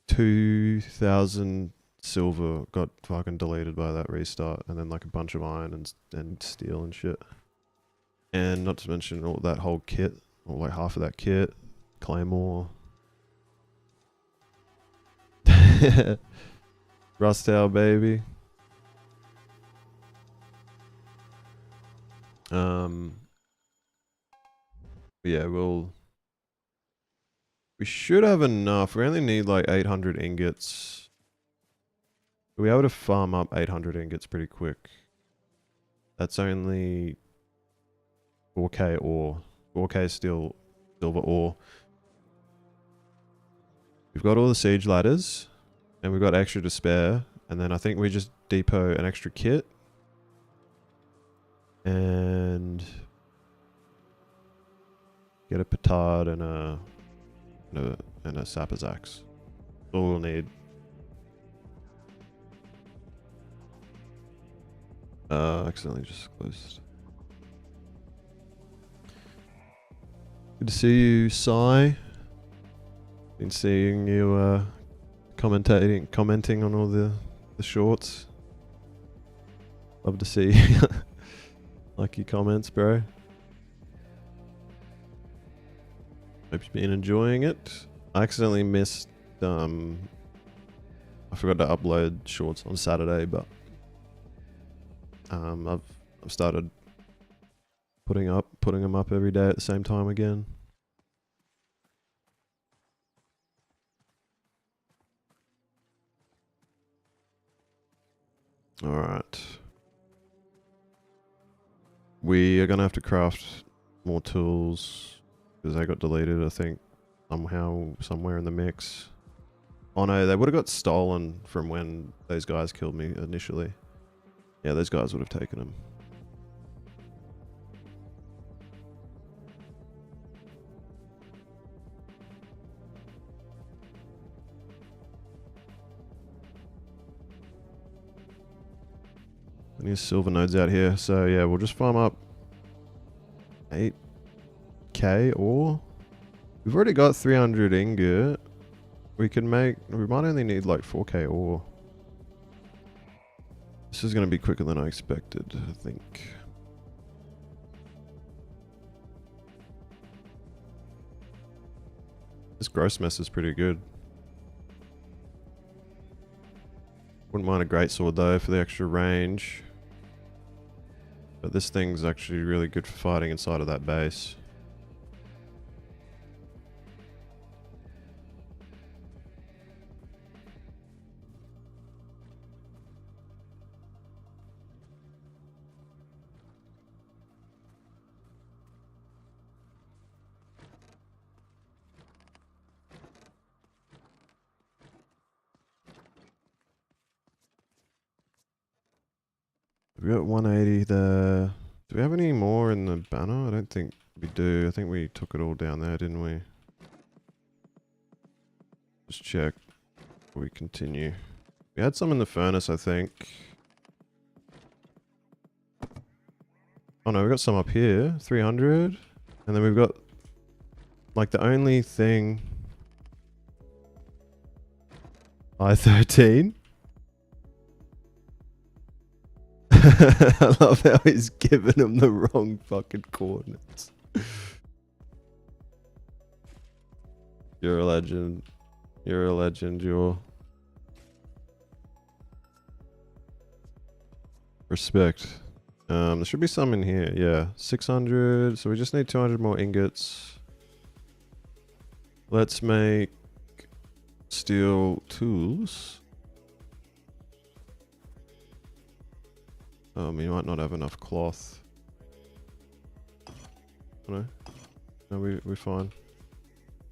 2,000 silver got fucking deleted by that restart, and then like a bunch of iron and steel and shit. And not to mention all that whole kit, or like half of that kit, claymore. Rust out, baby. Yeah, we should have enough. We only need like 800 ingots. We'll be able to farm up 800 ingots pretty quick. That's only 4k ore. 4k steel, silver ore. We've got all the siege ladders, and we've got extra to spare. And then I think we just depot an extra kit. And get a petard and a sapper's axe. That's all we'll need. Accidentally just closed. Good to see you, Sai. Been seeing you commenting on all the shorts. Love to see like your comments, bro. Hope you've been enjoying it. I accidentally missed I forgot to upload shorts on Saturday, but I've started putting them up every day at the same time again. All right. We are gonna have to craft more tools because they got deleted, I think, somewhere in the mix. Oh no, they would have got stolen from when those guys killed me initially. Yeah, those guys would have taken them. Plenty of silver nodes out here, so yeah, we'll just farm up 8k ore. We've already got 300 ingot. We might only need like 4k ore. This is going to be quicker than I expected, I think. This gross mess is pretty good. Wouldn't mind a greatsword though for the extra range. But this thing's actually really good for fighting inside of that base. We got 180 there. Do we have any more in the banner? I don't think we do. I think we took it all down there, didn't we? Just check before we continue. We had some in the furnace, I think. Oh no, we got some up here. 300. And then we've got like the only thing. I-13. I love how he's giving him the wrong fucking coordinates. You're a legend. You're a legend, you're... Respect. There should be some in here. Yeah, 600. So we just need 200 more ingots. Let's make steel tools. We might not have enough cloth. No, we're fine.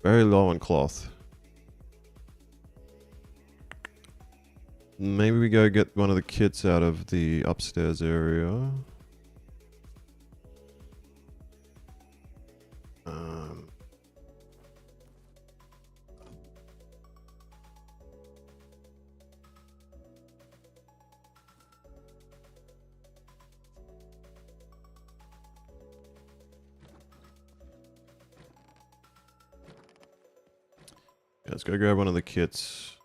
Very low on cloth. Maybe we go get one of the kits out of the upstairs area. Let's go grab one of the kits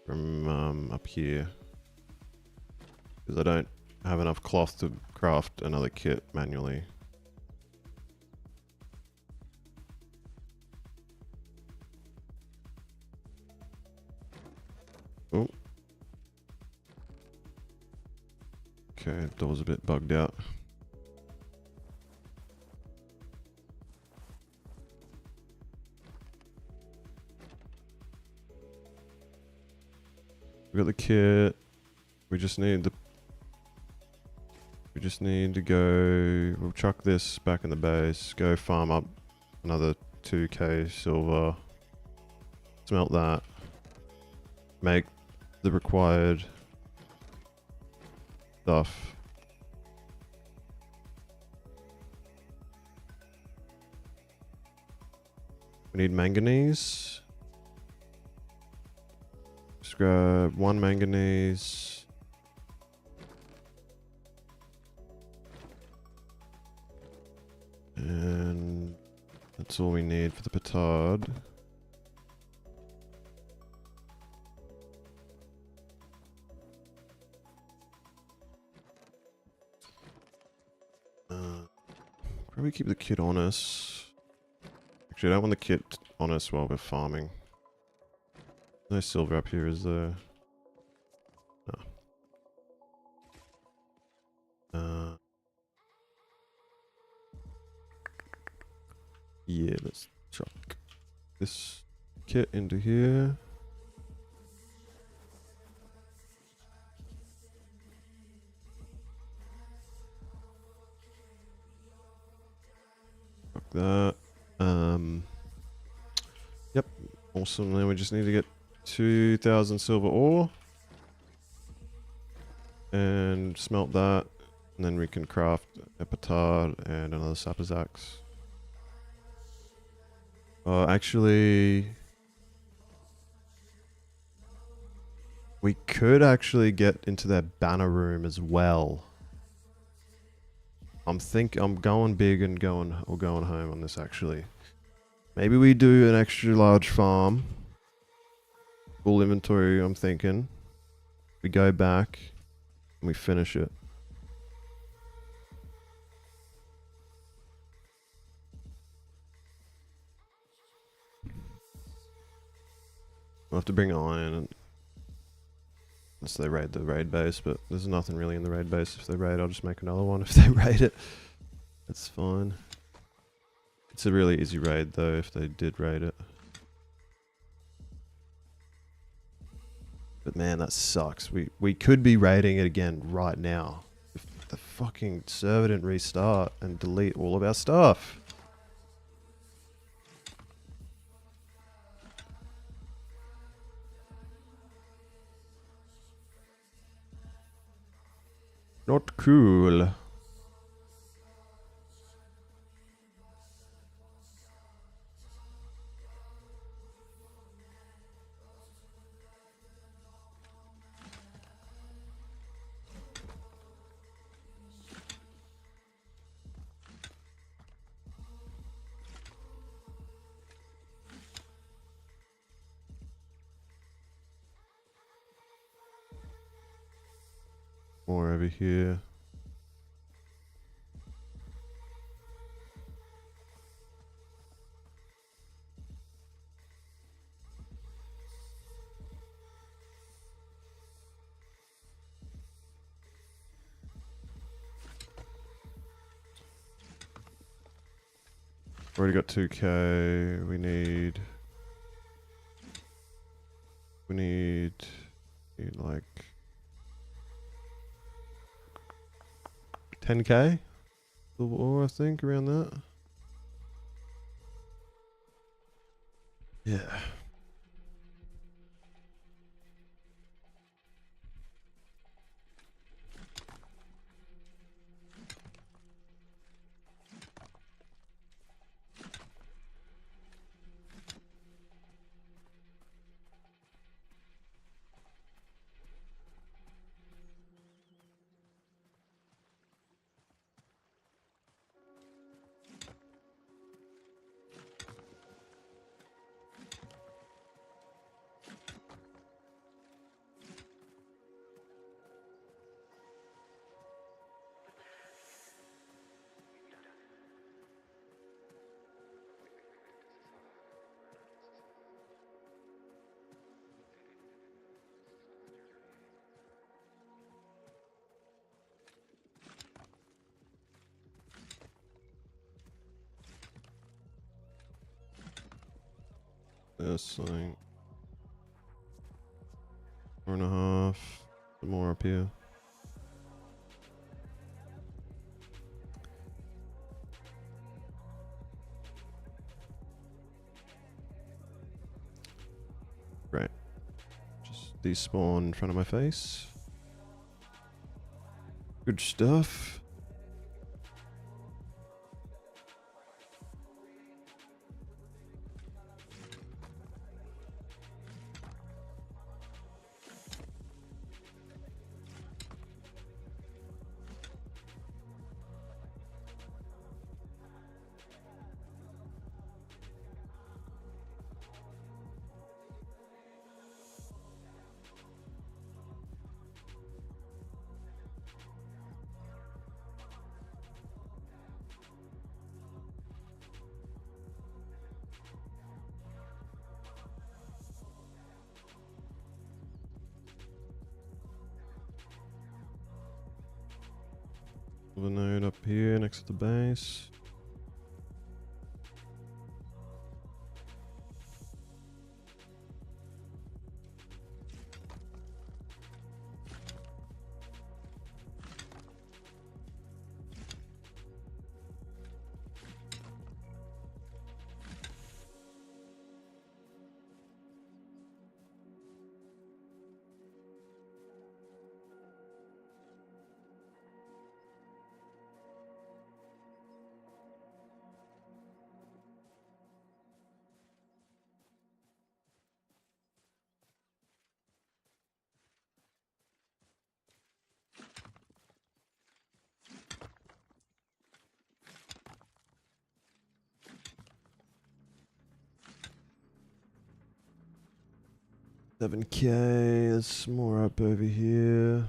from up here, because I don't have enough cloth to craft another kit manually. Oh. Okay, door's a bit bugged out. We got the kit. We just need to go. We'll chuck this back in the base. Go farm up another 2k silver. Smelt that. Make the required stuff. We need manganese. Just grab 1 manganese. And that's all we need for the petard. Probably keep the kit on us. Actually, I don't want the kit on us while we're farming. No silver up here, is there? No. Yeah, let's chuck this kit into here. Fuck that. Yep. Awesome. Then we just need to get 2,000 silver ore. And smelt that. And then we can craft a petard and another sapper's axe. Actually... we could actually get into that banner room as well. I'm going big and going home on this actually. Maybe we do an extra large farm. Full inventory, I'm thinking. We go back and we finish it. We'll have to bring iron and unless they raid the raid base, but there's nothing really in the raid base. If they raid, I'll just make another one. If they raid it, that's fine. It's a really easy raid though, if they did raid it. But man, that sucks. We could be raiding it again right now. If the fucking server didn't restart and delete all of our stuff. Not cool. More over here. Already got 2k. We need like 10k silver ore, I think, around that. Yeah. This thing. 4.5. Some more up here. Right. Just despawn in front of my face. Good stuff. The node up here next to the base. $7K, there's some more up over here.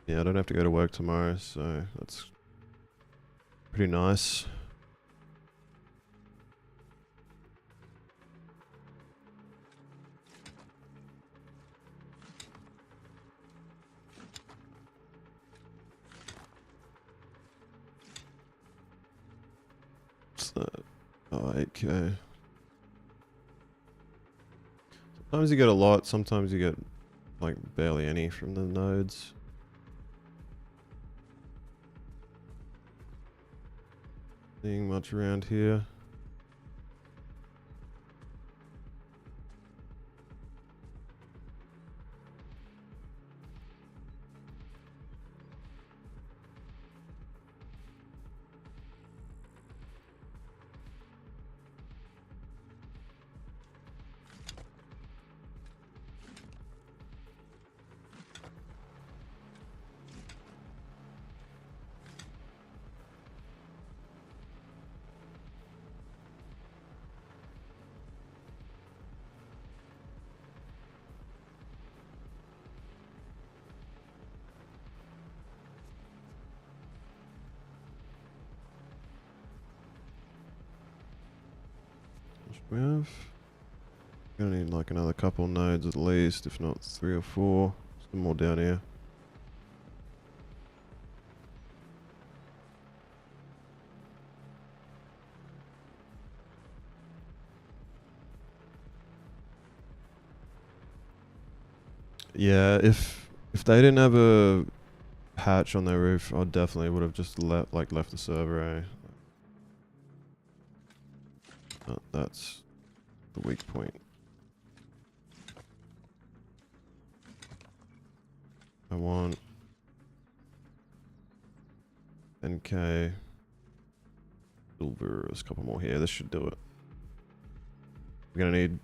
Yeah, I don't have to go to work tomorrow, so that's pretty nice. What's that? Oh, 8K. Sometimes you get a lot, sometimes you get like barely any from the nodes. Seeing much around here. We have. Gonna need like another couple nodes at least, if not 3 or 4. Some more down here. Yeah, if they didn't have a patch on their roof, I definitely would have just left the server. Eh? That's the weak point. I want NK silver. There's a couple more here. This should do it. We're gonna need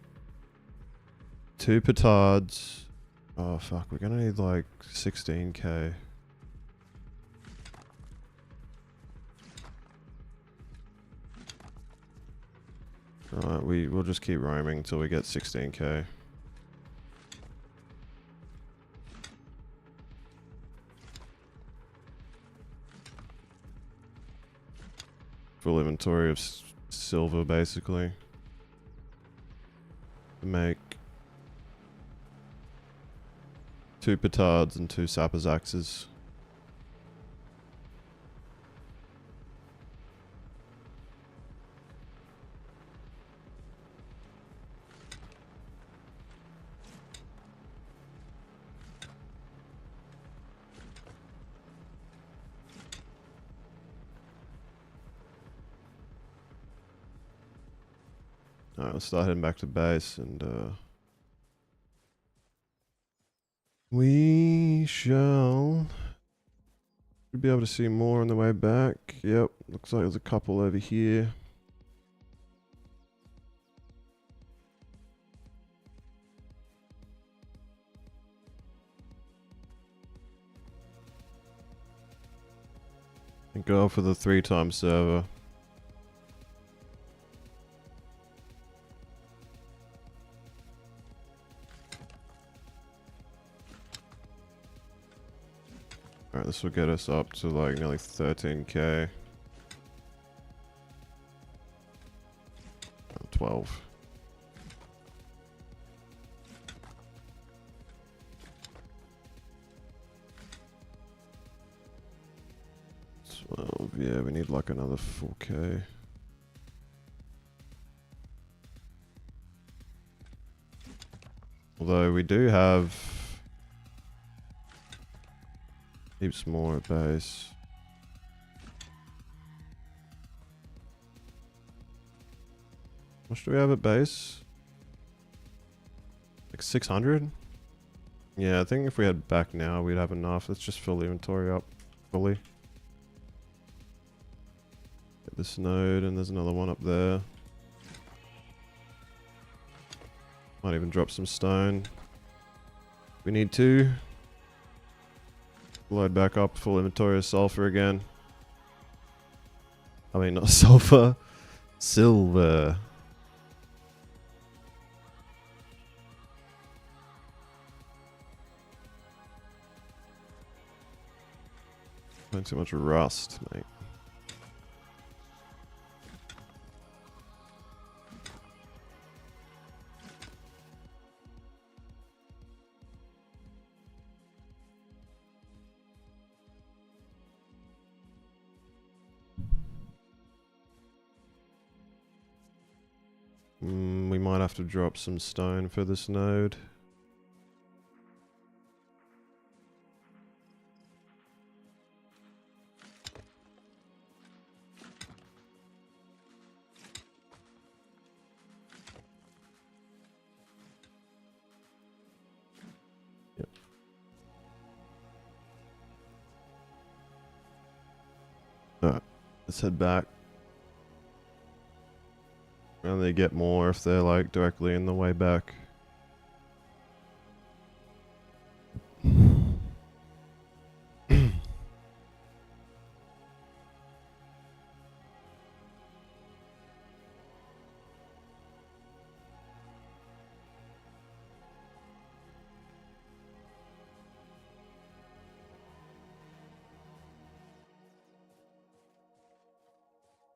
2 petards. Oh fuck, we're gonna need like 16K. Alright, we'll just keep roaming until we get 16K. Full inventory of silver basically. To make 2 petards and 2 sapper's axes. Alright, let's start heading back to base and we shall be able to see more on the way back. Yep, looks like there's a couple over here. And go for the 3-time server. Alright, this will get us up to like nearly 13k. 12. Yeah, we need like another 4k. Although we do have heaps more at base. How much do we have at base? Like 600? Yeah, I think if we head back now, we'd have enough. Let's just fill the inventory up fully. Get this node, and there's another one up there. Might even drop some stone. We need to. Load back up, full inventory of sulfur again. I mean, not sulfur, silver. Not too much rust, mate. We might have to drop some stone for this node. Yep. Alright, let's head back. And they get more if they're like directly in the way back.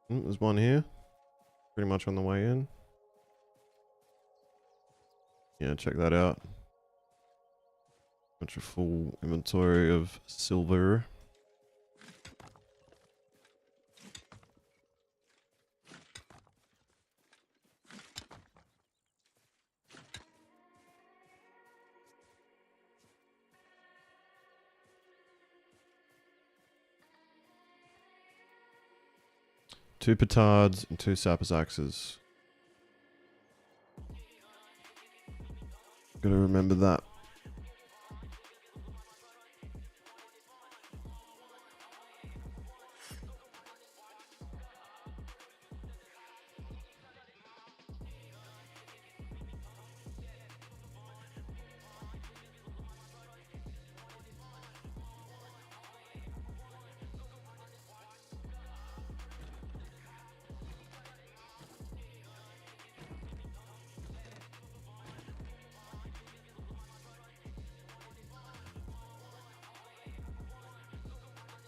There's one here. Pretty much on the way in. Yeah, check that out. Bunch of full inventory of silver. Two petards and 2 sapper's axes. Gotta remember that.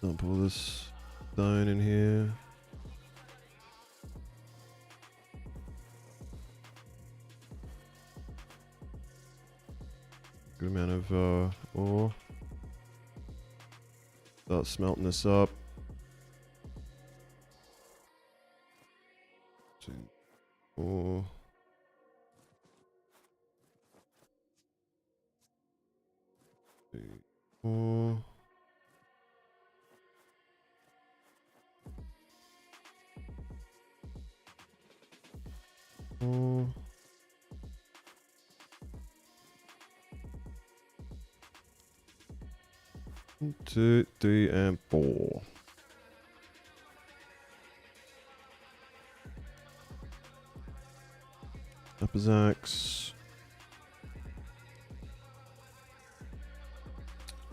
Dump all this stone in here. Good amount of ore. Start smelting this up. 2, 4. 3, 4. Oh. 1, 2, 3, and 4. Up his axe.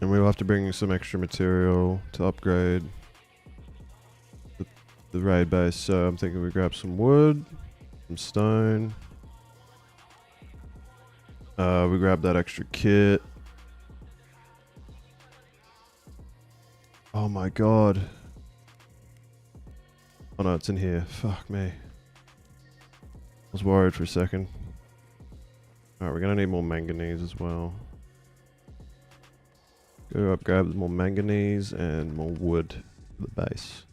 And we'll have to bring some extra material to upgrade the raid base. So I'm thinking we grab some wood, some stone. We grab that extra kit. Oh my god. Oh no, it's in here. Fuck me. I was worried for a second. Alright, we're gonna need more manganese as well. Go up, grab more manganese and more wood for the base.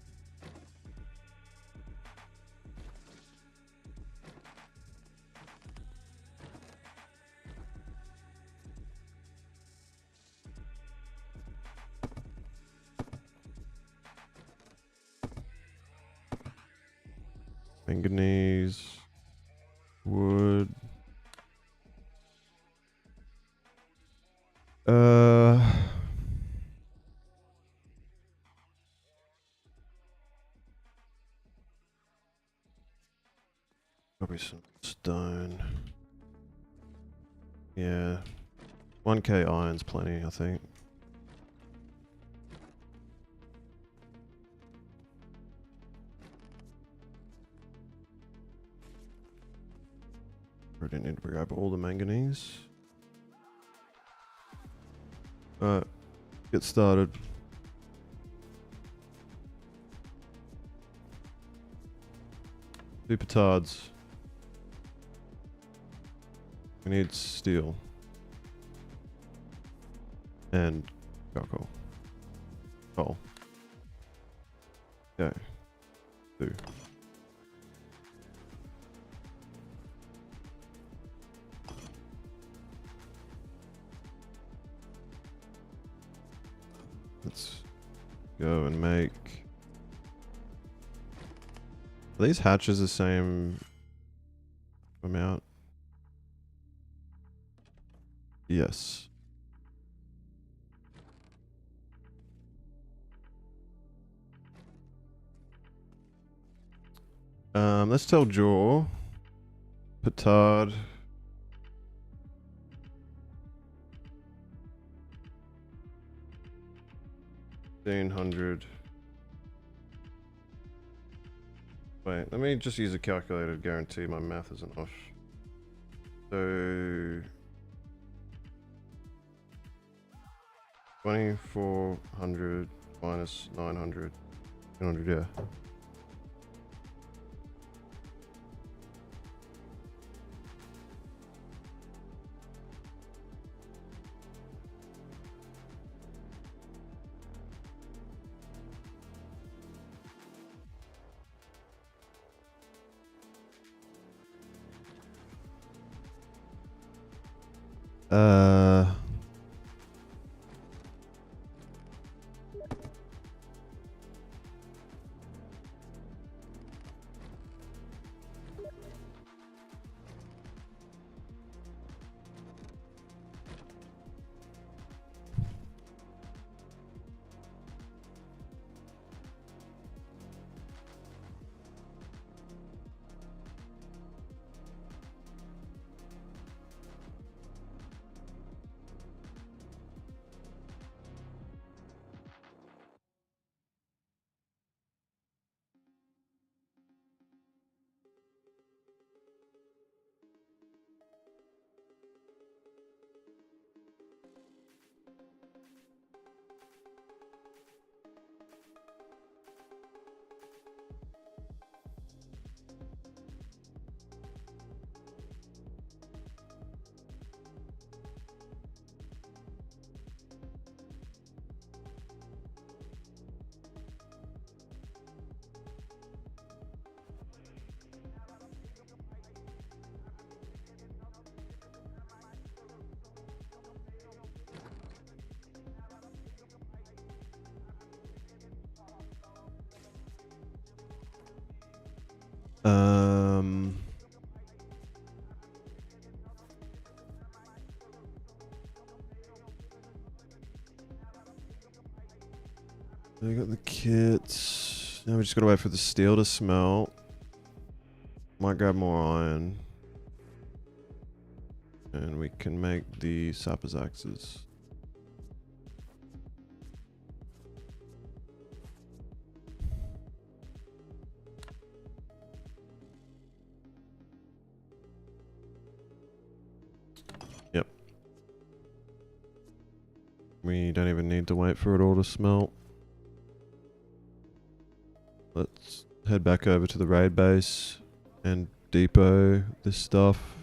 Manganese, wood. Probably some stone. Yeah. 1k iron's plenty, I think. Already need to grab all the manganese. Alright, get started. Two petards. We need steel. And charcoal. Coal. Okay. 2. Let's go and make... Are these hatches the same amount? Yes. Let's tell Jaw. Petard. $1,500. Wait, let me just use a calculator to guarantee my math isn't off. So 2,400 minus 900. 900, yeah. Uh, um, We got the kits. Now we just gotta wait for the steel to smelt. Might grab more iron. And we can make the sapper's axes. Yep. We don't even need to wait for it all to smelt. Let's head back over to the raid base and depot this stuff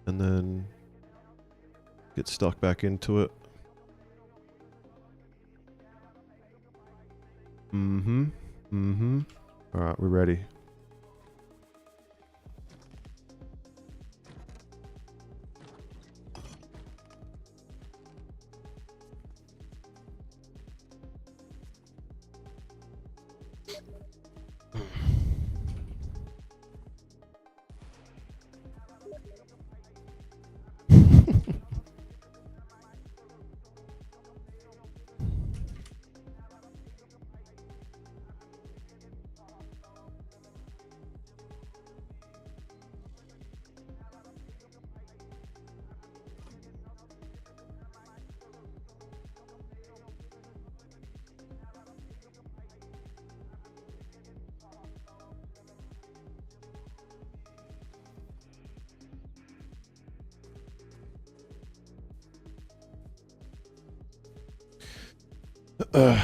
and then get stuck back into it. Alright, we're ready.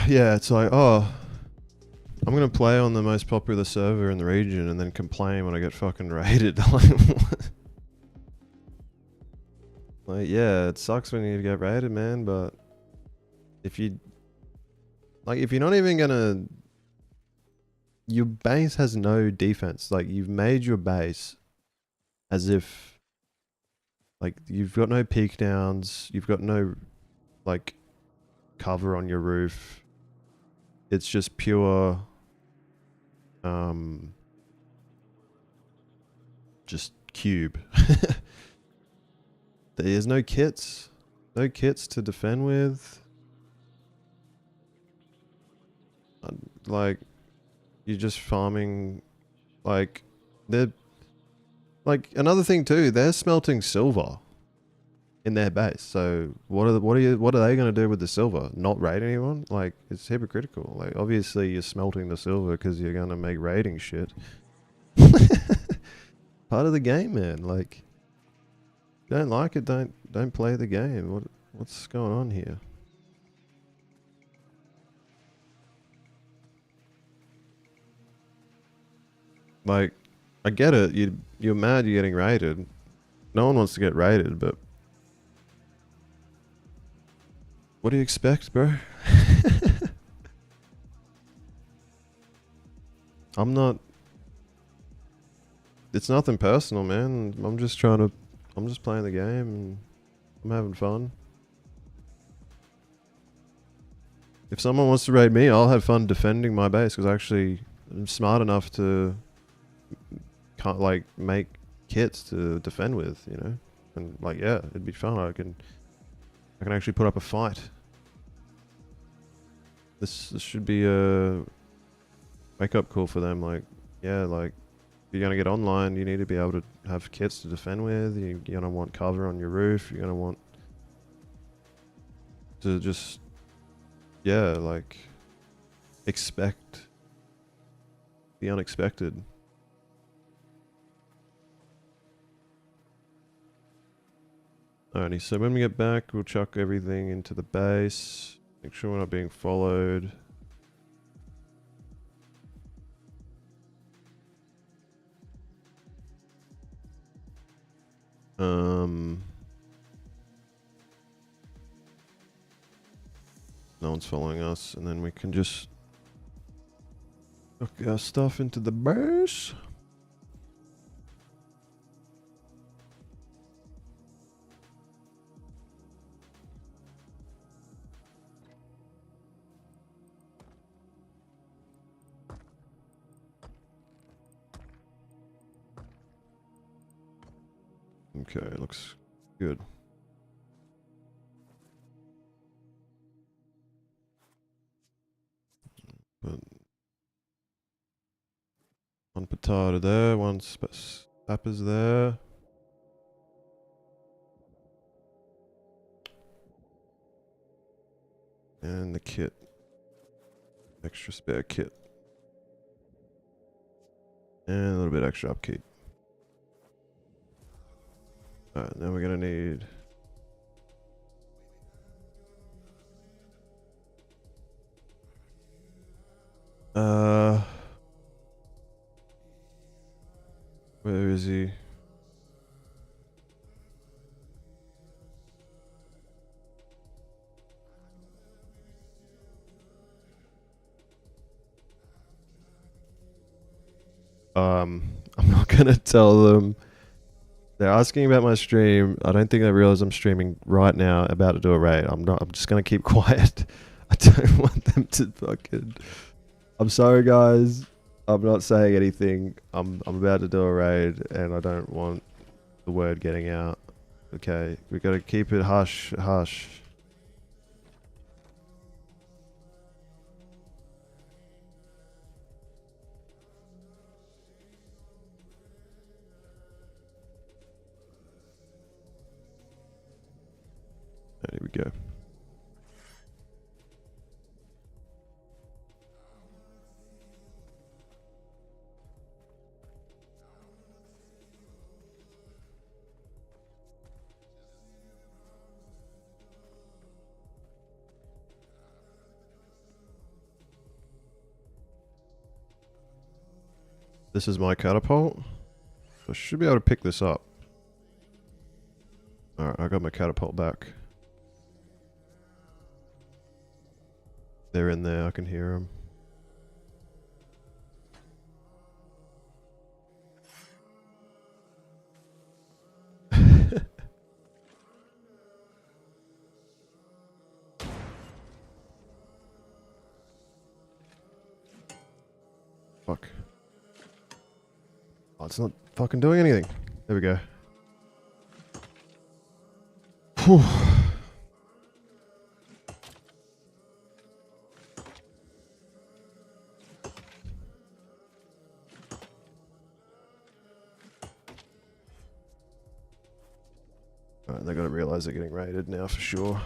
Yeah, it's like, oh, I'm gonna play on the most popular server in the region and then complain when I get fucking raided. Like, yeah, it sucks when you get raided, man, but if you're not even gonna, your base has no defense. Like, you've made your base as if, like, you've got no peak downs, you've got no, like, cover on your roof. It's just pure, just cube. There's no kits. No kits to defend with. Like, you're just farming, like, they're, like, another thing too, they're smelting silver in their base. So what are they going to do with the silver? Not raid anyone? Like, it's hypocritical. Like, obviously you're smelting the silver because you're going to make raiding shit. Part of the game, man. Like, don't like it, don't play the game. What's going on here? Like, I get it. You're mad you're getting raided. No one wants to get raided, but what do you expect, bro? I'm not. It's nothing personal, man. I'm just playing the game and I'm having fun. If someone wants to raid me, I'll have fun defending my base because actually I'm smart enough to like make kits to defend with, you know? And like, yeah, it'd be fun. I can actually put up a fight. This should be a wake up call for them. Like, yeah, like, if you're gonna get online, you need to be able to have kits to defend with. You're gonna want cover on your roof. You're gonna want to just, yeah, like, expect the unexpected. Alrighty, so when we get back, we'll chuck everything into the base. Make sure we're not being followed. No one's following us, and then we can just chuck our stuff into the base. Okay, looks good. But one potato there, one sapper's there. And the kit. Extra spare kit. And a little bit extra upkeep. Alright, now we're gonna need... Where is he? I'm not gonna tell them. They're asking about my stream. I don't think they realize I'm streaming right now, about to do a raid. I'm just gonna keep quiet. I don't want them to fucking... I'm sorry, guys. I'm not saying anything. I'm about to do a raid, and I don't want the word getting out. Okay, we gotta keep it hush, hush. There we go. This is my catapult. I should be able to pick this up. Alright, I got my catapult back. They're in there, I can hear them. Fuck. Oh, it's not fucking doing anything. There we go. Whew. Alright, they gotta realize they're getting raided now for sure.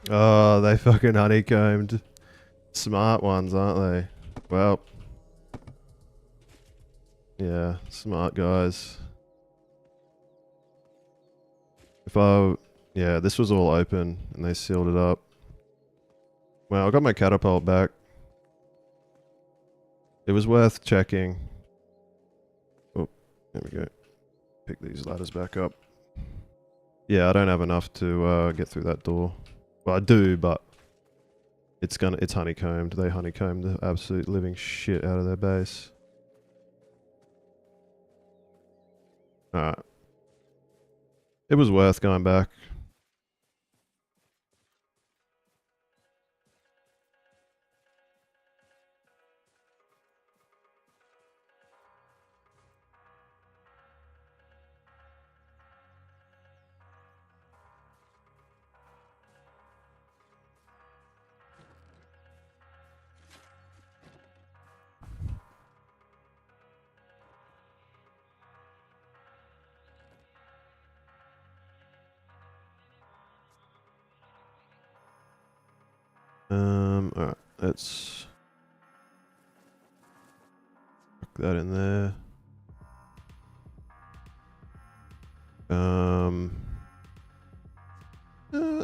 Oh, they fucking honeycombed. Smart ones, aren't they? Well. Yeah, smart guys. Yeah, this was all open and they sealed it up. Well, I got my catapult back. It was worth checking. Oh, there we go. Pick these ladders back up. Yeah, I don't have enough to get through that door. Well, I do, but it's honeycombed. They honeycombed the absolute living shit out of their base. Alright. It was worth going back. Alright, let's put that in there.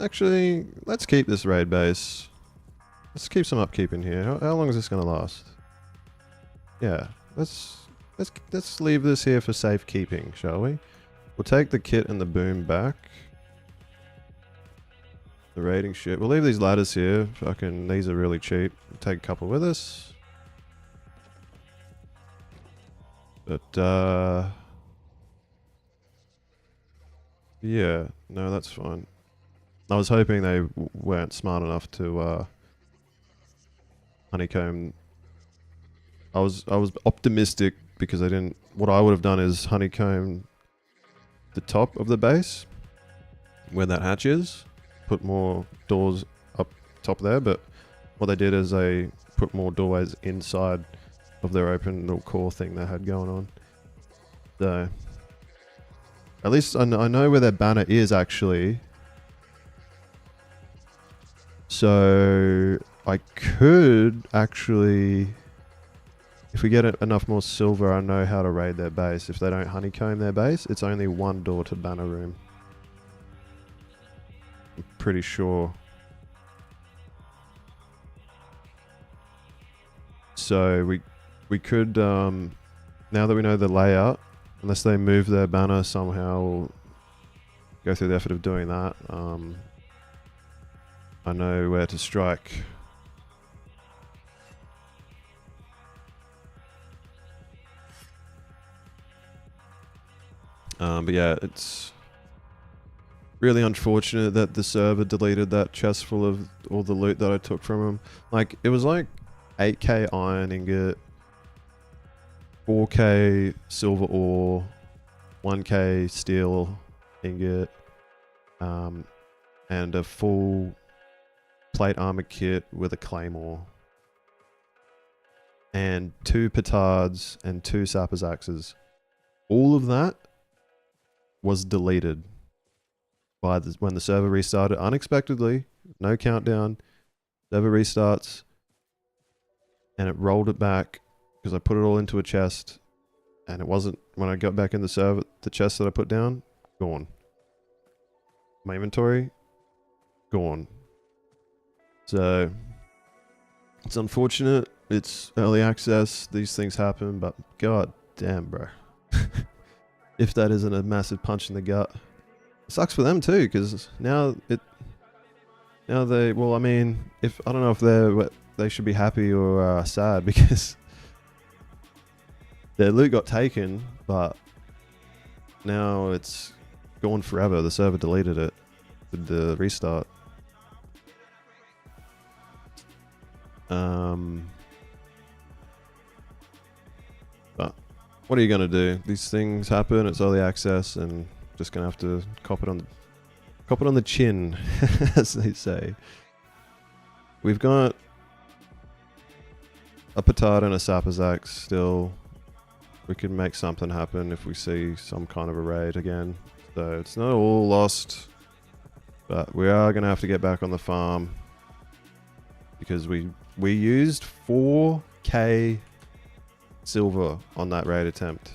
Actually, let's keep this raid base. Let's keep some upkeep in here. How long is this gonna last? Yeah, let's leave this here for safekeeping, shall we? We'll take the kit and the boom back. The raiding shit. We'll leave these ladders here. Fucking, these are really cheap. We'll take a couple with us. But, yeah. No, that's fine. I was hoping they weren't smart enough to honeycomb. I was optimistic because I didn't. What I would have done is honeycomb the top of the base where that hatch is, put more doors up top there. But what they did is they put more doorways inside of their open little core thing they had going on. So at least I know where their banner is actually. So I could actually, if we get enough more silver, I know how to raid their base. If they don't honeycomb their base, it's only one door to banner room. I'm pretty sure. So we could, now that we know the layout, unless they move their banner somehow or go through the effort of doing that, I know where to strike. But yeah, it's really unfortunate that the server deleted that chest full of all the loot that I took from him. Like, it was like 8k iron ingot, 4k silver ore, 1k steel ingot, and a full plate armor kit with a claymore, and 2 petards and 2 sapper's axes. All of that was deleted by when the server restarted unexpectedly. No countdown. Server restarts, and it rolled it back because I put it all into a chest, and it wasn't when I got back in the server. The chest that I put down, gone. My inventory, gone. So it's unfortunate. It's early access. These things happen, but god damn, bro. If that isn't a massive punch in the gut. It sucks for them too, because now they, well, I mean, if I don't know if they should be happy or sad, because their loot got taken, but now it's gone forever. The server deleted it with the restart. But what are you gonna do? These things happen. It's early access, and just gonna have to cop it on the chin, as they say. We've got a petard and a sapper's axe still. We could make something happen if we see some kind of a raid again. So it's not all lost, but we are gonna have to get back on the farm because we used 4k silver on that raid attempt.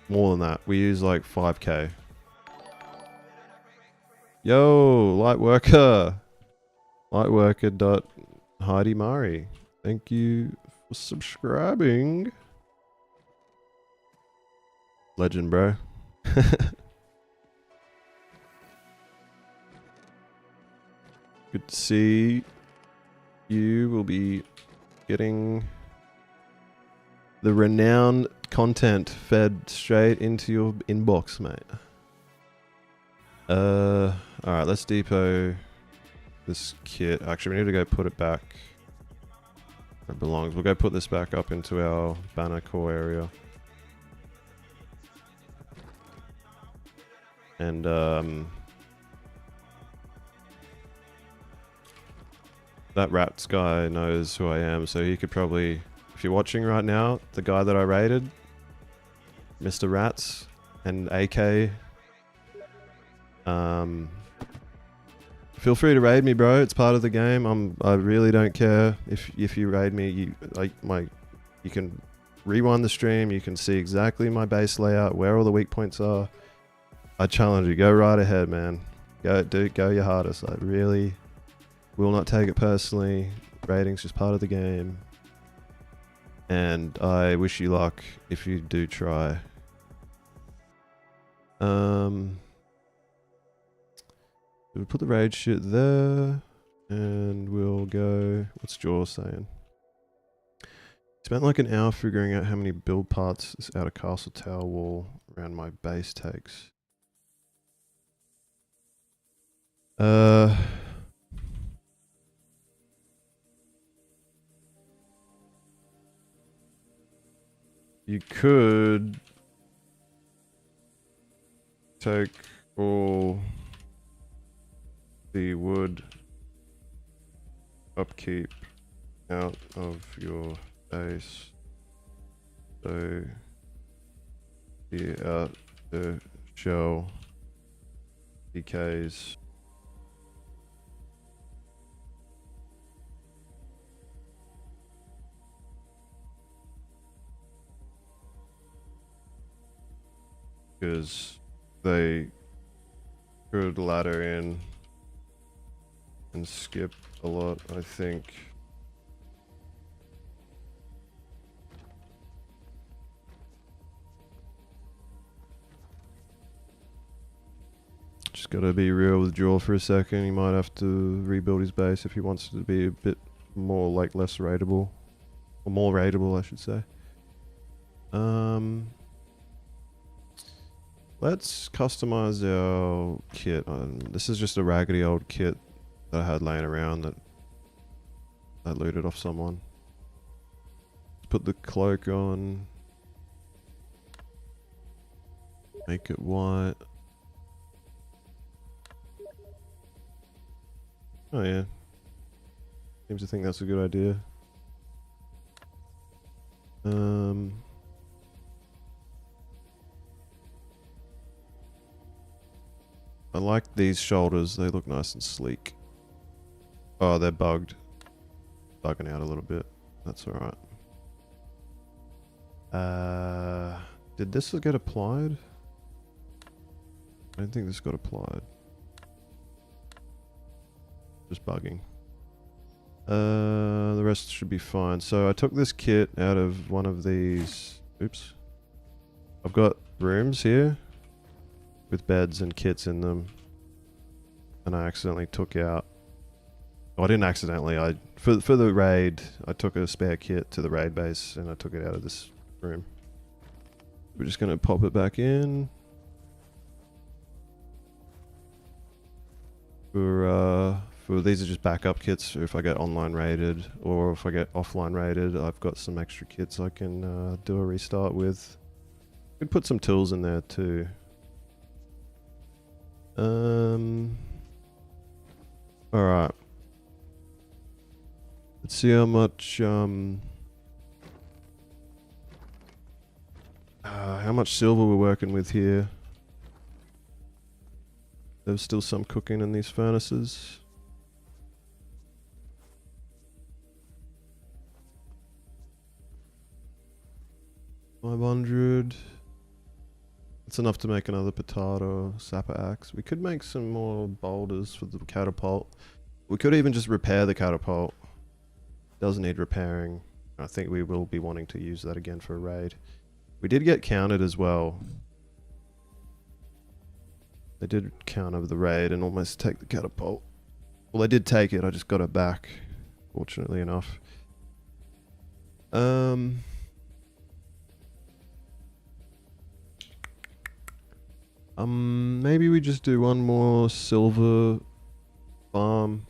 More than that. We used like 5k. Yo, Lightworker. Lightworker.Heidi Mari. Thank you for subscribing. Legend, bro. Good to see you. Will be getting the Renown content fed straight into your inbox, mate. Alright, let's depot this kit. Actually, we need to go put it back where it belongs. We'll go put this back up into our banner core area. And, that rats guy knows who I am, so he could probably, if you're watching right now, the guy that I raided, Mr. Rats and AK, feel free to raid me, bro. It's part of the game. I really don't care if you raid me. You can rewind the stream. You can see exactly my base layout, where all the weak points are. I challenge you. Go right ahead, man. Go your hardest. I really will not take it personally. Raiding's just part of the game. And I wish you luck if you do try. We'll put the raid shit there. And we'll go... What's Jaw saying? Spent like an hour figuring out how many build parts this outer castle tower wall around my base takes. Uh, you could take all the wood upkeep out of your base. So the shell decays. Because they could ladder in and skip a lot, I think. Just gotta be real with Joel for a second. He might have to rebuild his base if he wants to be a bit more, like, less raidable. Or more raidable, I should say. Let's customize our kit. This is just a raggedy old kit that I had laying around that I looted off someone. Let's put the cloak on. Make it white. Oh yeah. Seems to think that's a good idea. I like these shoulders. They look nice and sleek. Oh, they're bugged. Bugging out a little bit. That's alright. Did this get applied? I don't think this got applied. Just bugging. The rest should be fine. So I took this kit out of one of these. Oops. I've got rooms here with beds and kits in them, and I accidentally took out. Oh, I didn't accidentally. For the raid, I took a spare kit to the raid base, and I took it out of this room. We're just gonna pop it back in. For these are just backup kits if I get online raided, or if I get offline raided, I've got some extra kits I can do a restart with. Could put some tools in there too. Alright. Let's see how much silver we're working with here. There's still some cooking in these furnaces. $500. It's enough to make another potato sapper axe. We could make some more boulders for the catapult. We could even just repair the catapult. Does need repairing. I think we will be wanting to use that again for a raid. We did get counted as well. They did counter the raid and almost take the catapult. Well, they did take it. I just got it back, fortunately enough. Maybe we just do one more silver farm.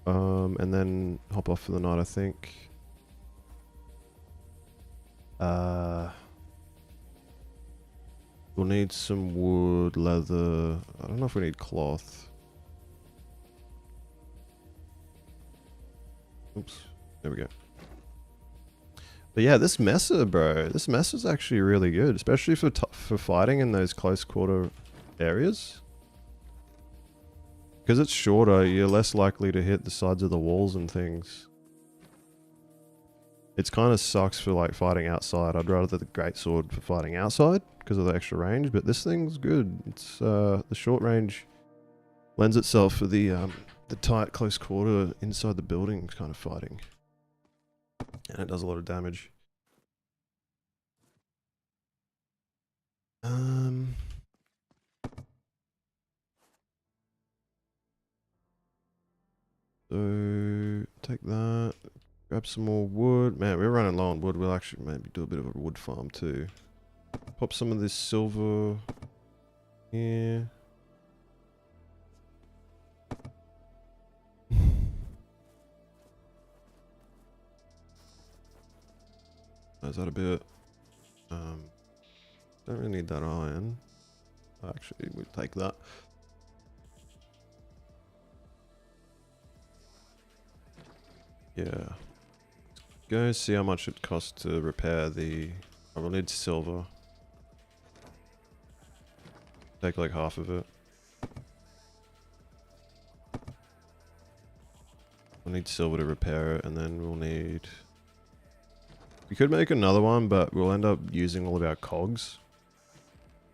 And then hop off for the night, I think. We'll need some wood, leather. I don't know if we need cloth. Oops. There we go. But yeah, this messer, bro. This messer's actually really good, especially for fighting in those close quarter areas. Because it's shorter, you're less likely to hit the sides of the walls and things. It's kind of sucks for like fighting outside. I'd rather the greatsword for fighting outside because of the extra range, but this thing's good. It's the short range lends itself for the tight close quarter inside the building kind of fighting. And it does a lot of damage. So take that, grab some more wood. Man, we're running low on wood. We'll actually maybe do a bit of a wood farm too. Pop some of this silver here. Is that a bit? Don't really need that iron. Actually, we'll take that. Yeah. Go see how much it costs to repair the... I will need silver. Take like half of it. We'll need silver to repair it, and then we'll need... We could make another one, but we'll end up using all of our cogs.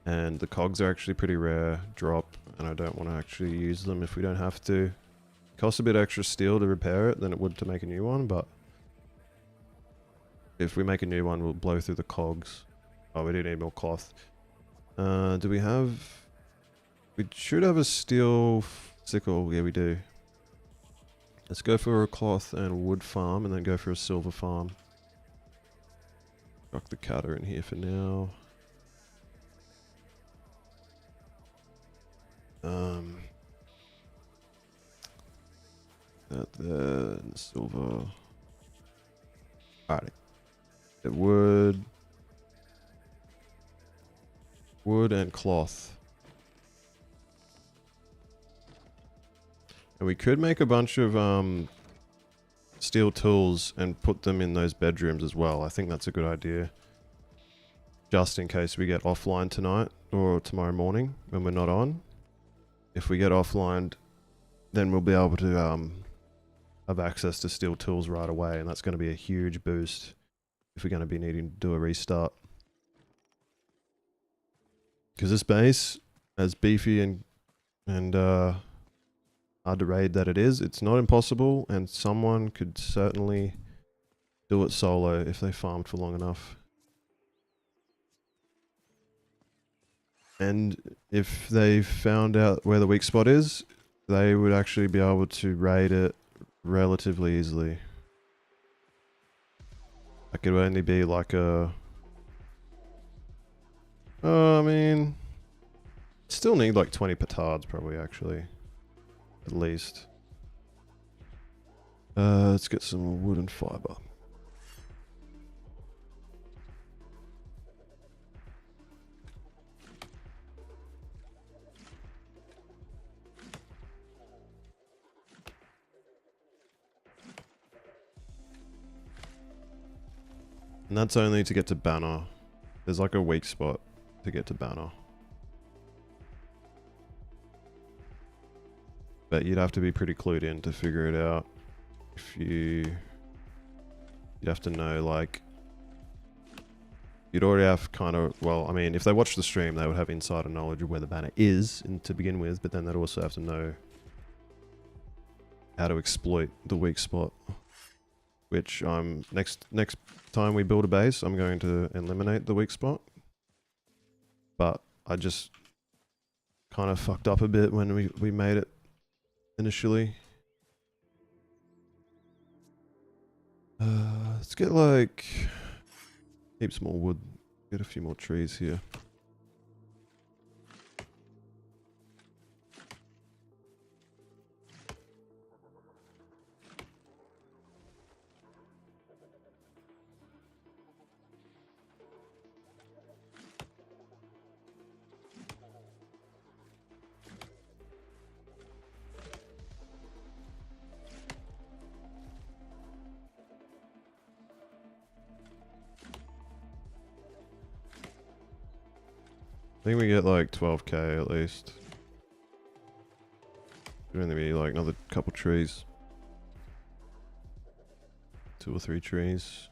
And the cogs are actually pretty rare drop, and I don't want to actually use them if we don't have to. It costs a bit extra steel to repair it than it would to make a new one, but... If we make a new one, we'll blow through the cogs. Oh, we do need more cloth. Do we have... We should have a steel sickle. Yeah, we do. Let's go for a cloth and wood farm, and then go for a silver farm. Chuck the cutter in here for now. That there, and silver. Alright. Wood. Wood and cloth. And we could make a bunch of steel tools and put them in those bedrooms as well. I think that's a good idea. Just in case we get offline tonight or tomorrow morning when we're not on. If we get offline, then we'll be able to have access to steel tools right away, and that's going to be a huge boost if we're going to be needing to do a restart. Because this base, as beefy and hard to raid that it is, it's not impossible, and someone could certainly do it solo if they farmed for long enough. And if they found out where the weak spot is, they would actually be able to raid it relatively easily. Like it would only be like a... I mean... Still need like 20 petards probably actually. At least. Let's get some wood and fiber. And that's only to get to Banner. There's like a weak spot to get to Banner. But you'd have to be pretty clued in to figure it out. If you'd have to know, like, you'd already have kind of, well, I mean, if they watch the stream, they would have insider knowledge of where the banner is to begin with, but then they'd also have to know how to exploit the weak spot. Which next time we build a base, I'm going to eliminate the weak spot. But I just kind of fucked up a bit when we made it initially. Let's get like heaps more wood. Get a few more trees here. I think we get like 12k at least. Could only be like another couple trees. 2 or 3 trees.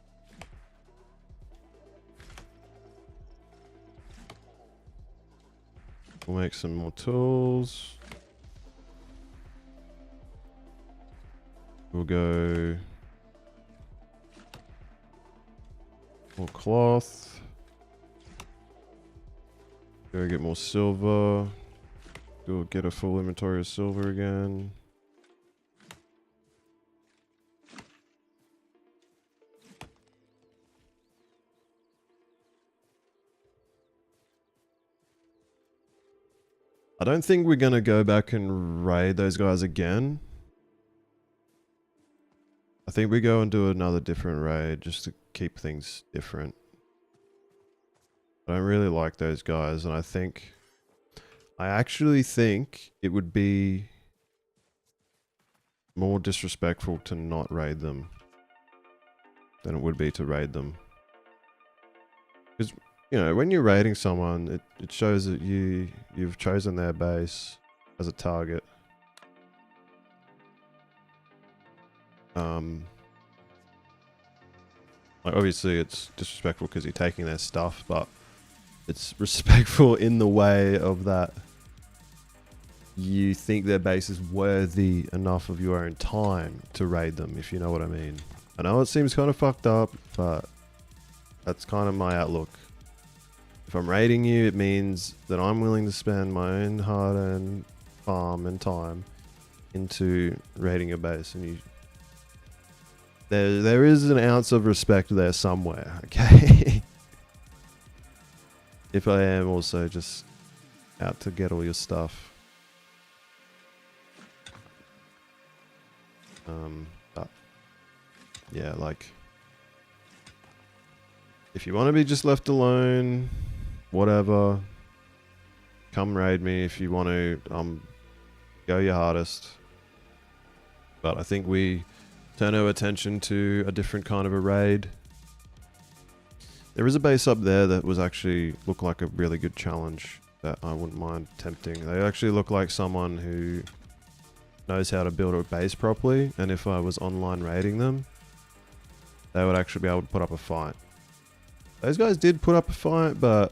We'll make some more tools. We'll go more cloth. Go get more silver. Go get a full inventory of silver again. I don't think we're gonna go back and raid those guys again. I think we go and do another different raid just to keep things different. I don't really like those guys, and I actually think it would be more disrespectful to not raid them than it would be to raid them. Because, you know, when you're raiding someone, it shows that you've chosen their base as a target. Like obviously it's disrespectful because you're taking their stuff, but it's respectful in the way of that you think their base is worthy enough of your own time to raid them, if you know what I mean. I know it seems kind of fucked up, but that's kind of my outlook. If I'm raiding you, it means that I'm willing to spend my own hard-earned farm and time into raiding your base, and there is an ounce of respect there somewhere, okay? If I am also just out to get all your stuff. But yeah, like if you want to be just left alone, whatever, come raid me. If you want to, go your hardest. But I think we turn our attention to a different kind of a raid. There is a base up there that was actually looked like a really good challenge that I wouldn't mind attempting. They actually look like someone who knows how to build a base properly, and if I was online raiding them, they would actually be able to put up a fight. Those guys did put up a fight, but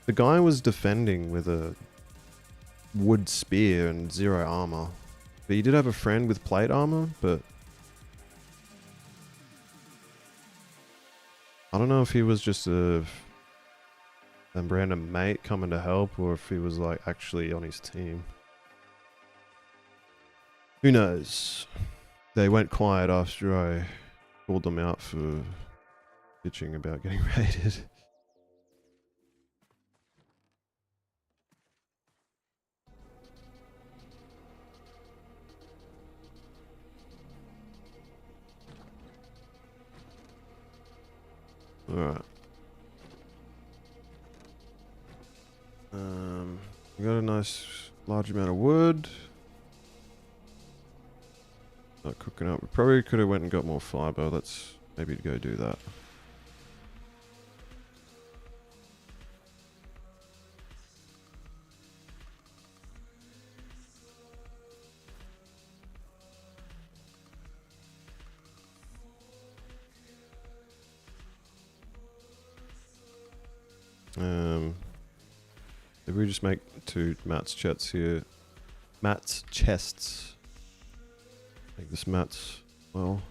the guy was defending with a wood spear and 0 armor. But he did have a friend with plate armor, but I don't know if he was just a random mate coming to help, or if he was like actually on his team. Who knows? They went quiet after I called them out for bitching about getting raided. Alright. We got a nice large amount of wood. Not cooking up. We probably could have went and got more fiber. Let's maybe go do that. If we just make 2 mats chests here. Mats chests. Make this mats, well.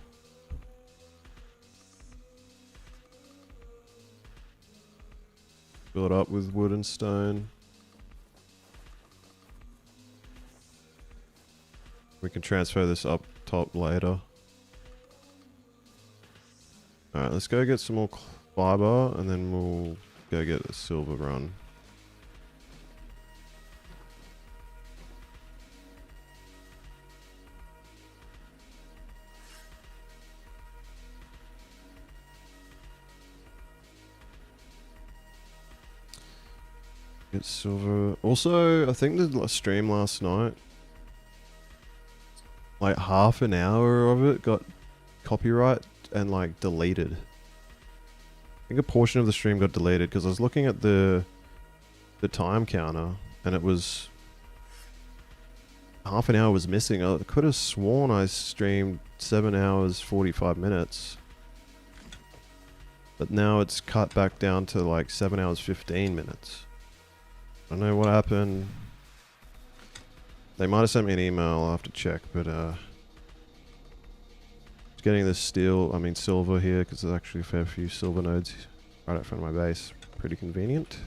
Fill it up with wood and stone. We can transfer this up top later. Alright, let's go get some more fiber and then we'll go get a silver run. Get silver. Also, I think the stream last night, like half an hour of it got copyright and like deleted. I think a portion of the stream got deleted because I was looking at the time counter and it was half an hour was missing. I could have sworn I streamed 7 hours 45 minutes. But now it's cut back down to like 7 hours 15 minutes. I don't know what happened. They might have sent me an email, I'll have to check, but just getting this silver here, because there's actually a fair few silver nodes right out front of my base. Pretty convenient.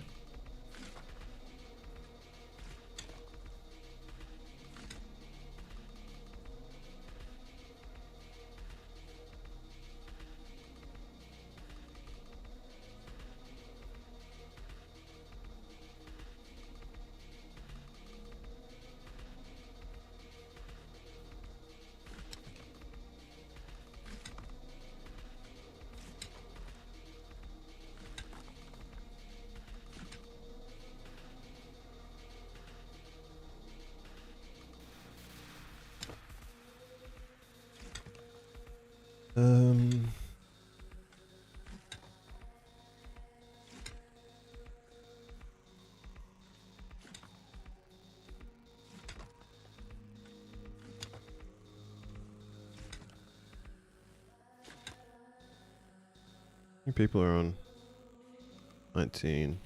Um. How many people are on? 19.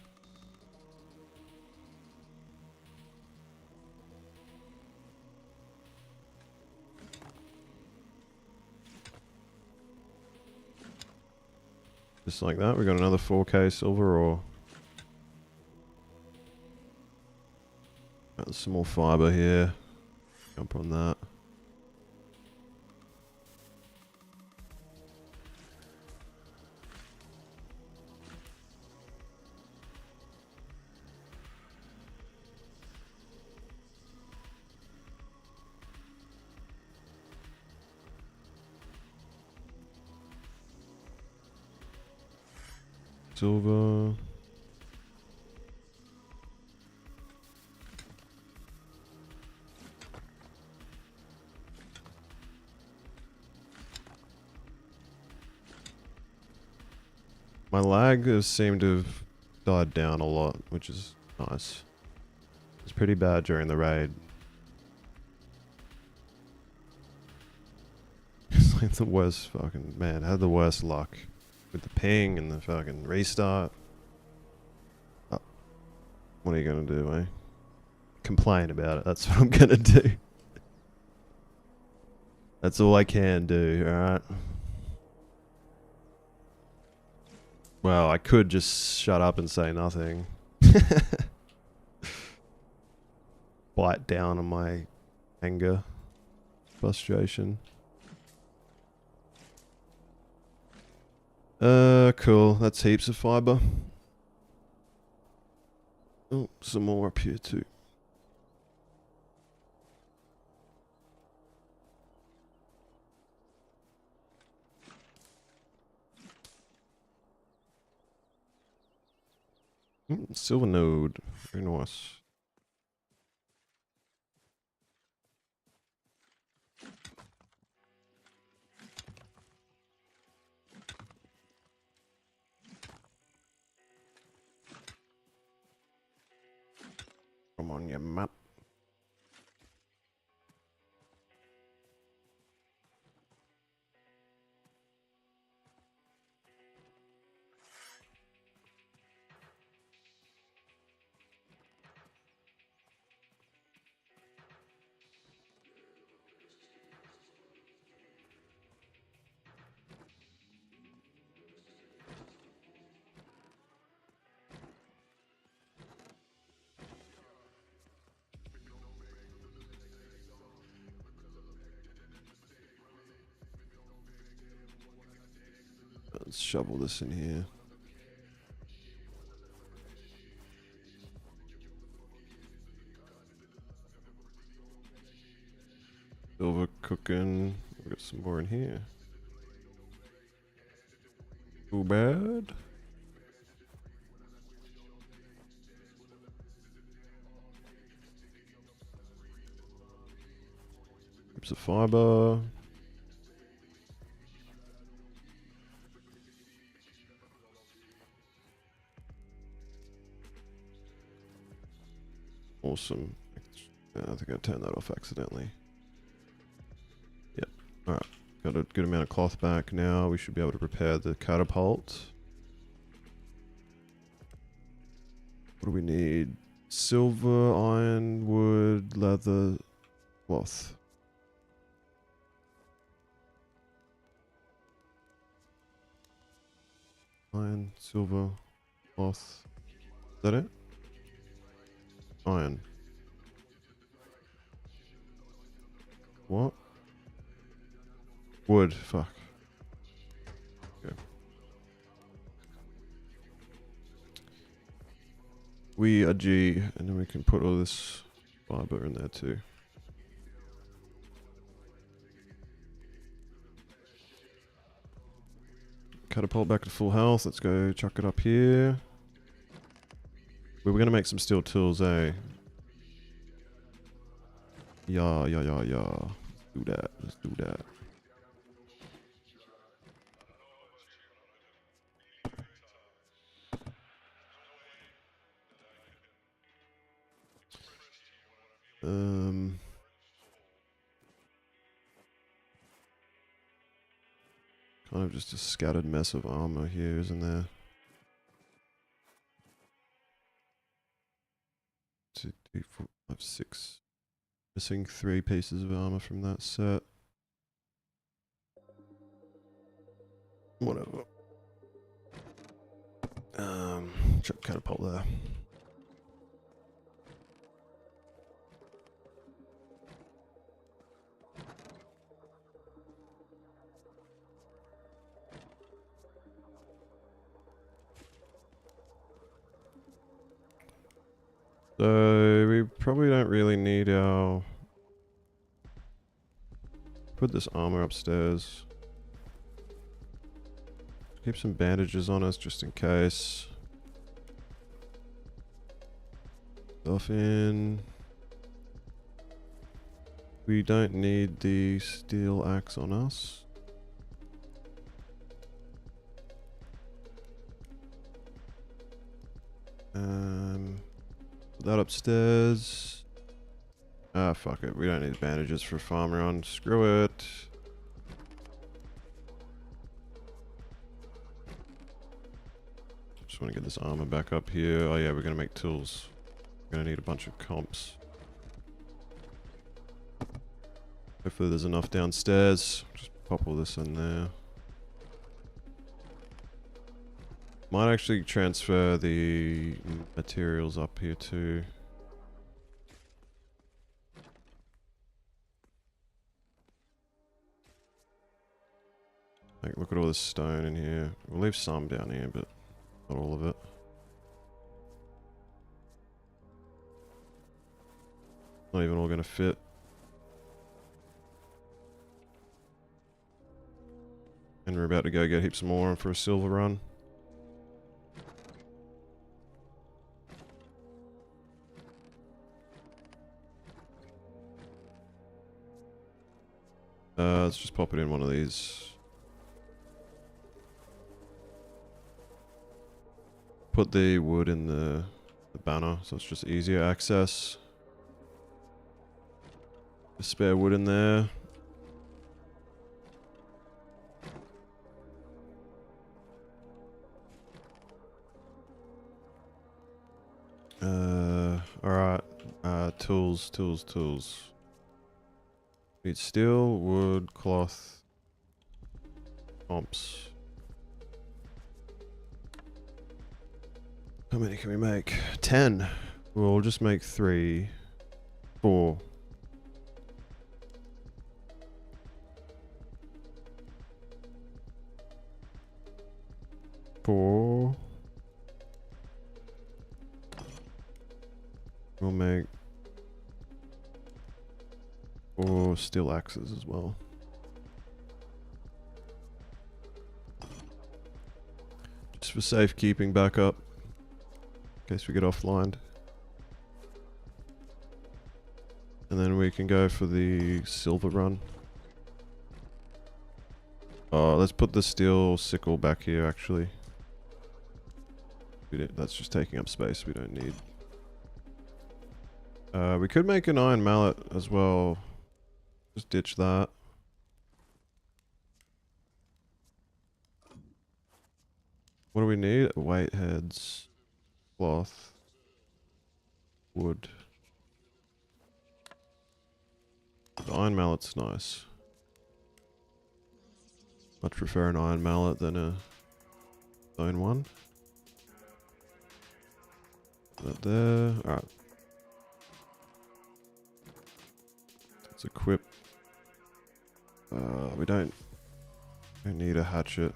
Just like that, we got another 4K silver ore. Got some more fiber here. Jump on that. Silver. My lag has seemed to have died down a lot, which is nice. It's pretty bad during the raid. It's like the worst fucking... Man, I had the worst luck with the ping and the fucking restart. Oh, what are you gonna do, eh? Complain about it. That's what I'm gonna do. That's all I can do, alright? Well, I could just shut up and say nothing. Bite down on my anger, frustration. Cool. That's heaps of fiber. Oh, some more up here too. Silver node. Very nice. Come on, you map. Let's shovel this in here. Silver cooking. We've got some more in here. Too bad. Heaps of fiber. Awesome. I think I turned that off accidentally. Yep. Alright. Got a good amount of cloth back now. We should be able to repair the catapult. What do we need? Silver, iron, wood, leather, cloth. Iron, silver, cloth. Is that it? Iron. What? Wood. Fuck. Okay. We are G, and then we can put all this fiber in there too. Catapult back to full health. Let's go chuck it up here. We were gonna make some steel tools, eh? Yeah. Do that. Let's do that. Kind of just a scattered mess of armor here, isn't there? 2, 3, 4, 5, 6. Missing 3 pieces of armor from that set. Whatever. Chuck catapult there. So we probably don't really need our... Put this armor upstairs. Keep some bandages on us just in case. Stuff in. We don't need the steel axe on us. Put that upstairs. Ah, fuck it. We don't need bandages for farmer on. Screw it. Just want to get this armor back up here. Oh yeah, we're gonna make tools. We're gonna need a bunch of comps. Hopefully there's enough downstairs. Just pop all this in there. Might actually transfer the materials up here too. Like, look at all this stone in here. We'll leave some down here, but not all of it. Not even all gonna fit. And we're about to go get heaps more for a silver run. Let's just pop it in one of these. Put the wood in the banner, so it's just easier access. The spare wood in there. Alright. Tools. Need steel, wood, cloth, comps. How many can we make? 10. We'll just make 3, 4. We'll make 4 steel axes as well. Just for safekeeping backup. In case we get offline. And then we can go for the silver run. Let's put the steel sickle back here actually. That's just taking up space we don't need. We could make an iron mallet as well. Just ditch that. What do we need? Weight heads, cloth, wood. The iron mallet's nice. Much prefer an iron mallet than a stone one. Put that there. Alright. Let's equip. We don't need a hatchet.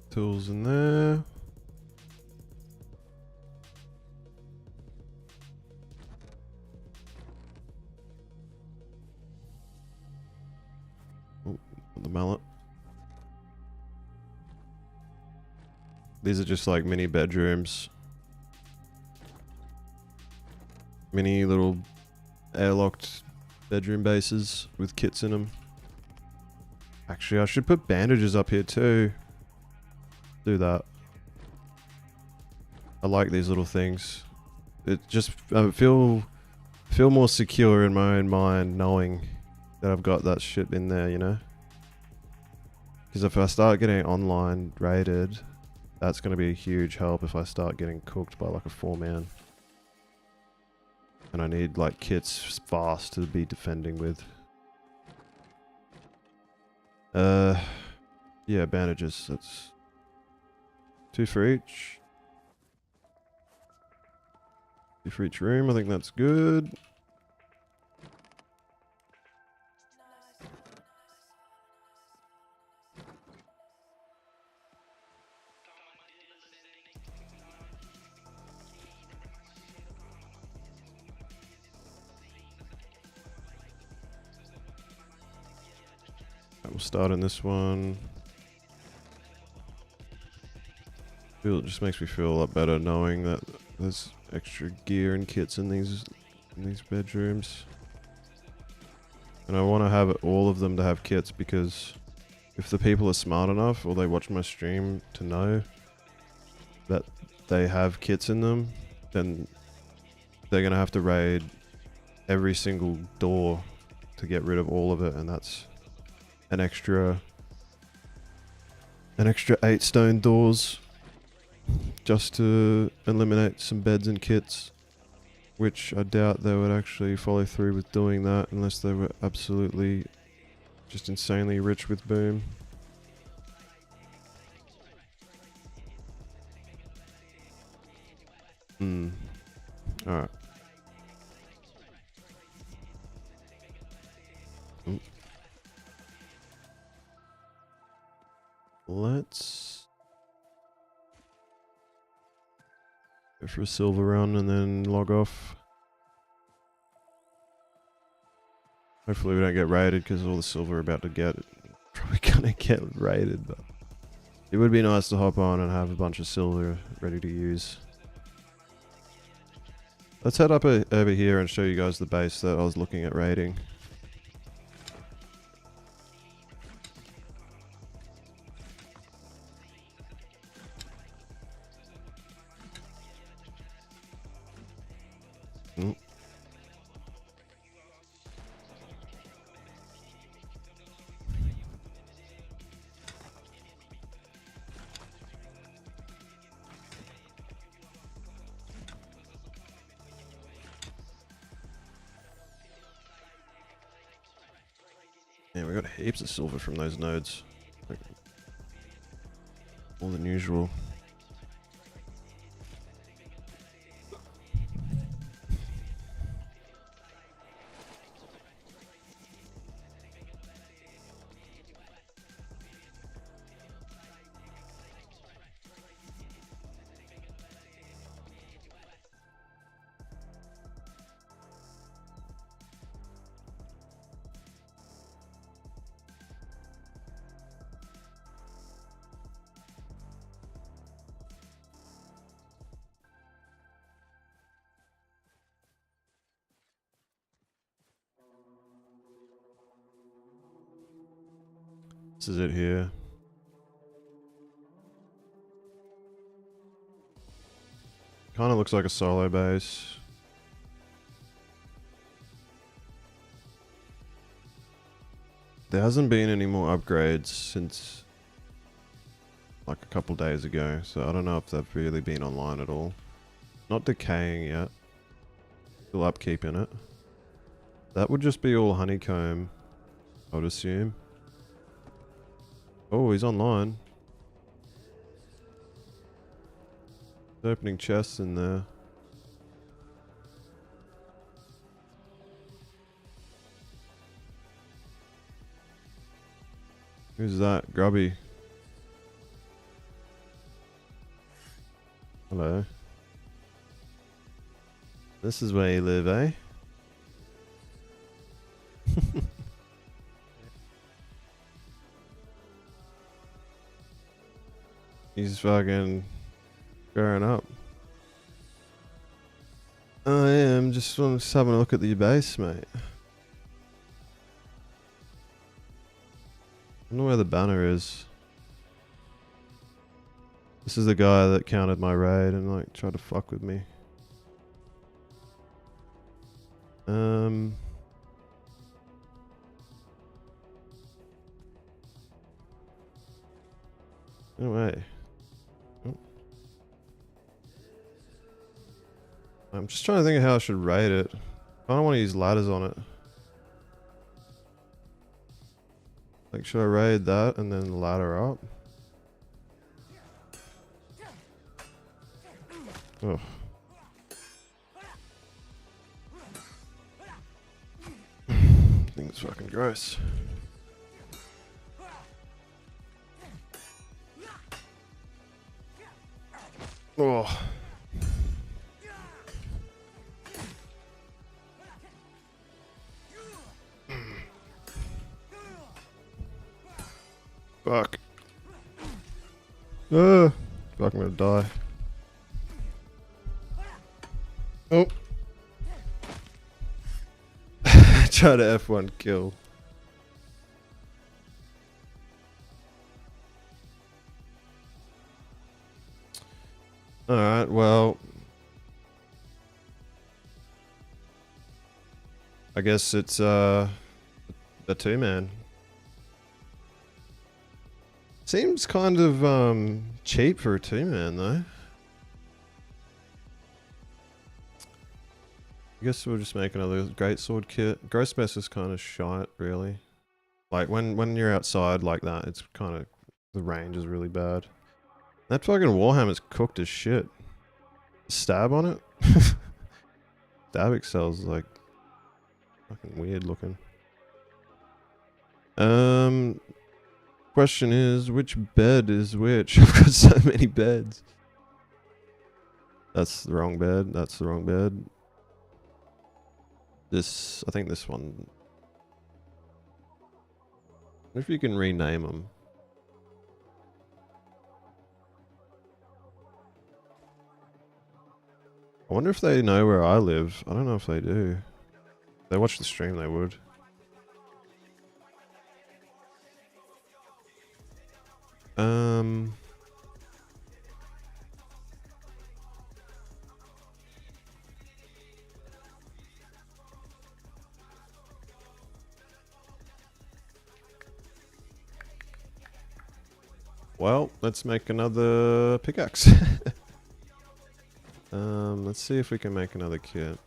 Tools in there. mallet. These are just like mini bedrooms. Mini little airlocked bedroom bases with kits in them. Actually, I should put bandages up here too. Do that. I like these little things. It just I feel more secure in my own mind knowing that I've got that shit in there, you know? Because if I start getting online raided, that's going to be a huge help if I start getting cooked by like a 4-man. And I need like kits fast to be defending with. Yeah, bandages. That's 2 for each. 2 for each room. I think that's good. We'll start in this one. It just makes me feel a lot better knowing that there's extra gear and kits in these bedrooms. And I want to have all of them to have kits because if the people are smart enough or they watch my stream to know that they have kits in them, then they're going to have to raid every single door to get rid of all of it, and that's an extra 8 stone doors just to eliminate some beds and kits, which I doubt they would actually follow through with doing that unless they were absolutely just insanely rich with boom. Alright. Let's go for a silver run and then log off. Hopefully we don't get raided because all the silver we're about to get probably gonna get raided, but it would be nice to hop on and have a bunch of silver ready to use. Let's head up over here and show you guys the base that I was looking at raiding. Yeah, we got heaps of silver from those nodes. Like, more than usual. This is it here. Kind of looks like a solo base. There hasn't been any more upgrades since like a couple days ago, so I don't know if they've really been online at all. Not decaying yet. Still upkeep in it. That would just be all honeycomb, I would assume. Oh, he's online. He's opening chests in there. Who's that? Grubby. Hello. This is where you live, eh? He's fucking growing up. I am just having a look at the base, mate. I don't know where the banner is. This is the guy that countered my raid and like tried to fuck with me. No way. Oh. I'm just trying to think of how I should raid it. I don't want to use ladders on it. Like, should I raid that and then ladder up? Oh. I think it's fucking gross. Oh. Fuck. Fuck, I'm gonna die. Oh. Try to F1 kill. Alright, well. I guess it's a two-man. Seems kind of cheap for a two-man though. I guess we'll just make another greatsword kit. Ghostmess is kind of shite, really. Like when you're outside like that, it's kind of, the range is really bad. That fucking Warhammer's cooked as shit. Stab on it? Stab excels is like fucking weird looking. Question is, which bed is which? I've got so many beds. That's the wrong bed. That's the wrong bed. This, I think this one. I wonder if you can rename them. I wonder if they know where I live. I don't know if they do. If they watch the stream, they would. Well, let's make another pickaxe. Let's see if we can make another kit.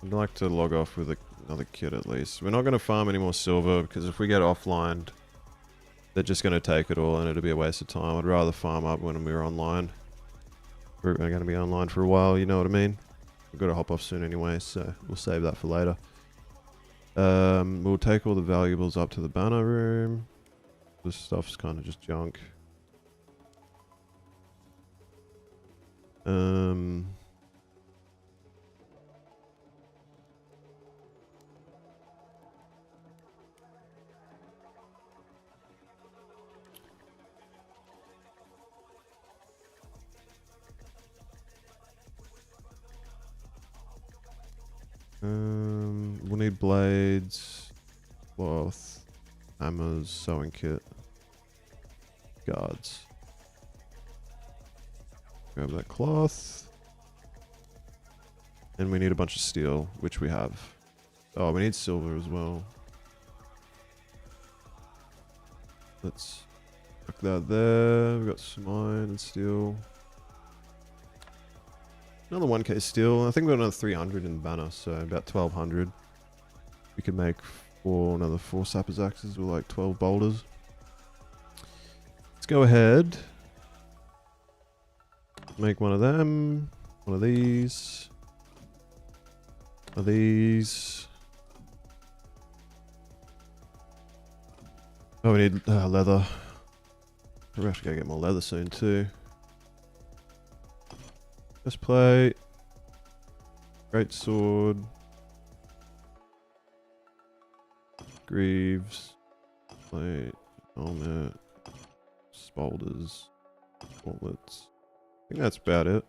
I'd like to log off with another kit at least. We're not going to farm any more silver because if we get offlined, they're just going to take it all and it'll be a waste of time. I'd rather farm up when we're online. We're going to be online for a while, you know what I mean? We've got to hop off soon anyway, so we'll save that for later. We'll take all the valuables up to the banner room. This stuff's kind of just junk. We'll need blades, cloth, hammers, sewing kit, guards. Grab that cloth. And we need a bunch of steel, which we have. Oh, we need silver as well. Let's put that there. We've got some iron and steel. Another 1k steel. I think we've got another 300 in the banner, so about 1200. We could make another 4 sappers axes with like 12 boulders. Let's go ahead. Make one of them. One of these. One of these. Oh, we need leather. We're actually gonna get more leather soon too. Chest plate. Great sword. Greaves. Plate. helmet, spolders, gauntlets. I think that's about it.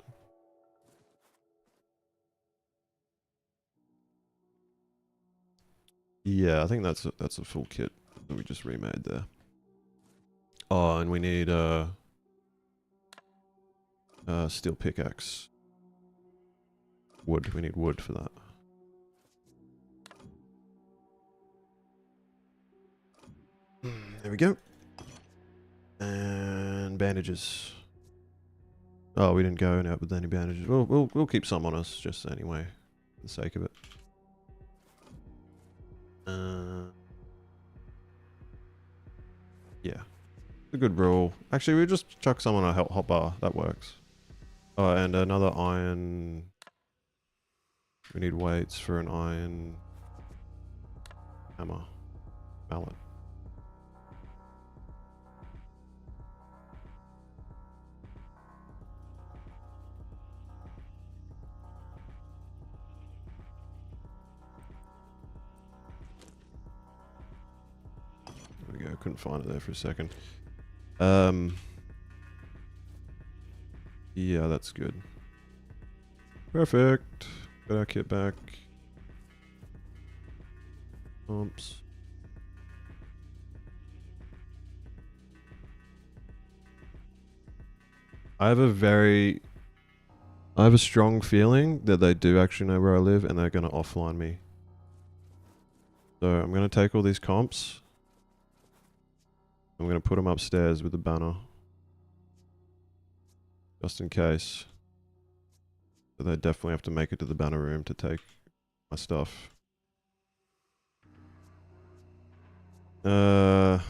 Yeah, I think that's a full kit that we just remade there. Oh, and we need steel pickaxe. Wood. We need wood for that. There we go. And bandages. Oh, we didn't go out with any bandages. We'll keep some on us just anyway, for the sake of it. Yeah, it's a good rule. Actually, we just chuck some on a hotbar. That works. Oh, and another iron. We need weights for an iron hammer. Mallet. There we go. Couldn't find it there for a second. Yeah, that's good. Perfect. Got our kit back. Pumps. I have a strong feeling that they do actually know where I live and they're going to offline me. So I'm going to take all these comps. I'm going to put them upstairs with the banner. Just in case. So they definitely have to make it to the banner room to take my stuff. Maybe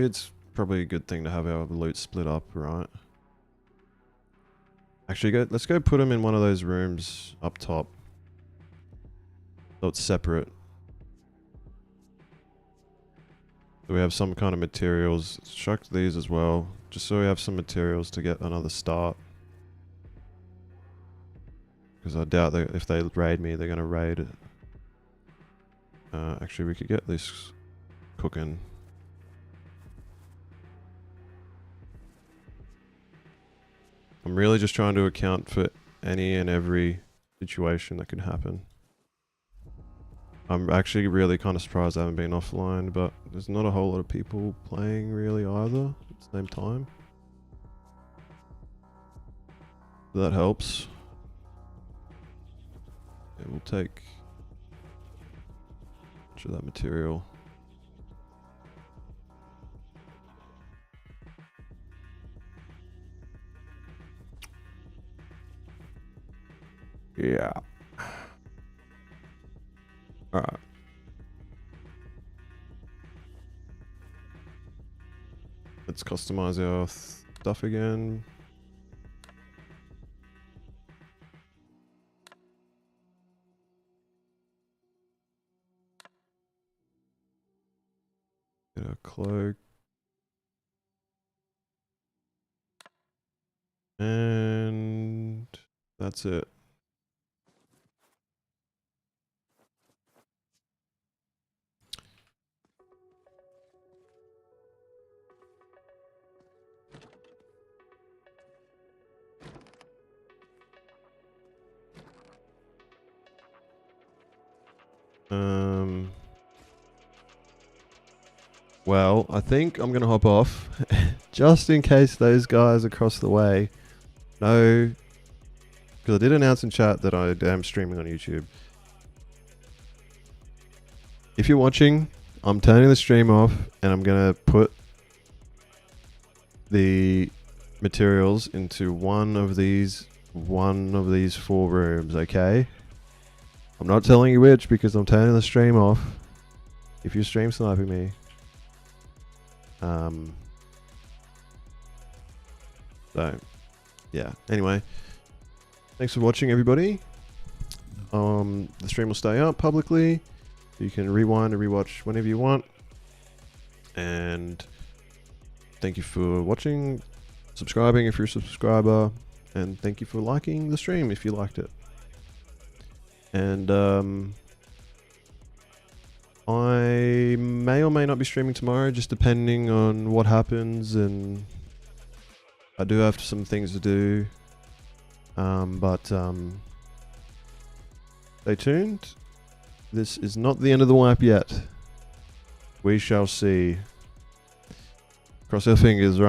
it's probably a good thing to have our loot split up, right? Actually, let's go put them in one of those rooms up top. So it's separate. So we have some kind of materials. Chuck these as well, just so we have some materials to get another start. Because I doubt that if they raid me, they're going to raid it. Actually, we could get this cooking. I'm really just trying to account for any and every situation that could happen. I'm actually really kind of surprised I haven't been offline, but there's not a whole lot of people playing really either at the same time. So that helps. Yeah, we'll take much of that material. Yeah. Alright. Let's customize our stuff again. Get a cloak. And that's it. Well, I think I'm gonna hop off, just in case those guys across the way know, because I did announce in chat that I am streaming on YouTube. If you're watching, I'm turning the stream off, and I'm gonna put the materials into one of these 4 rooms, okay? I'm not telling you which because I'm turning the stream off. If you're stream sniping me. So, yeah. Anyway, thanks for watching, everybody. The stream will stay up publicly. You can rewind and rewatch whenever you want. And thank you for watching, subscribing if you're a subscriber, and thank you for liking the stream if you liked it. And I may or may not be streaming tomorrow, just depending on what happens, and I do have some things to do. But stay tuned. This is not the end of the wipe yet. We shall see. Cross our fingers, right?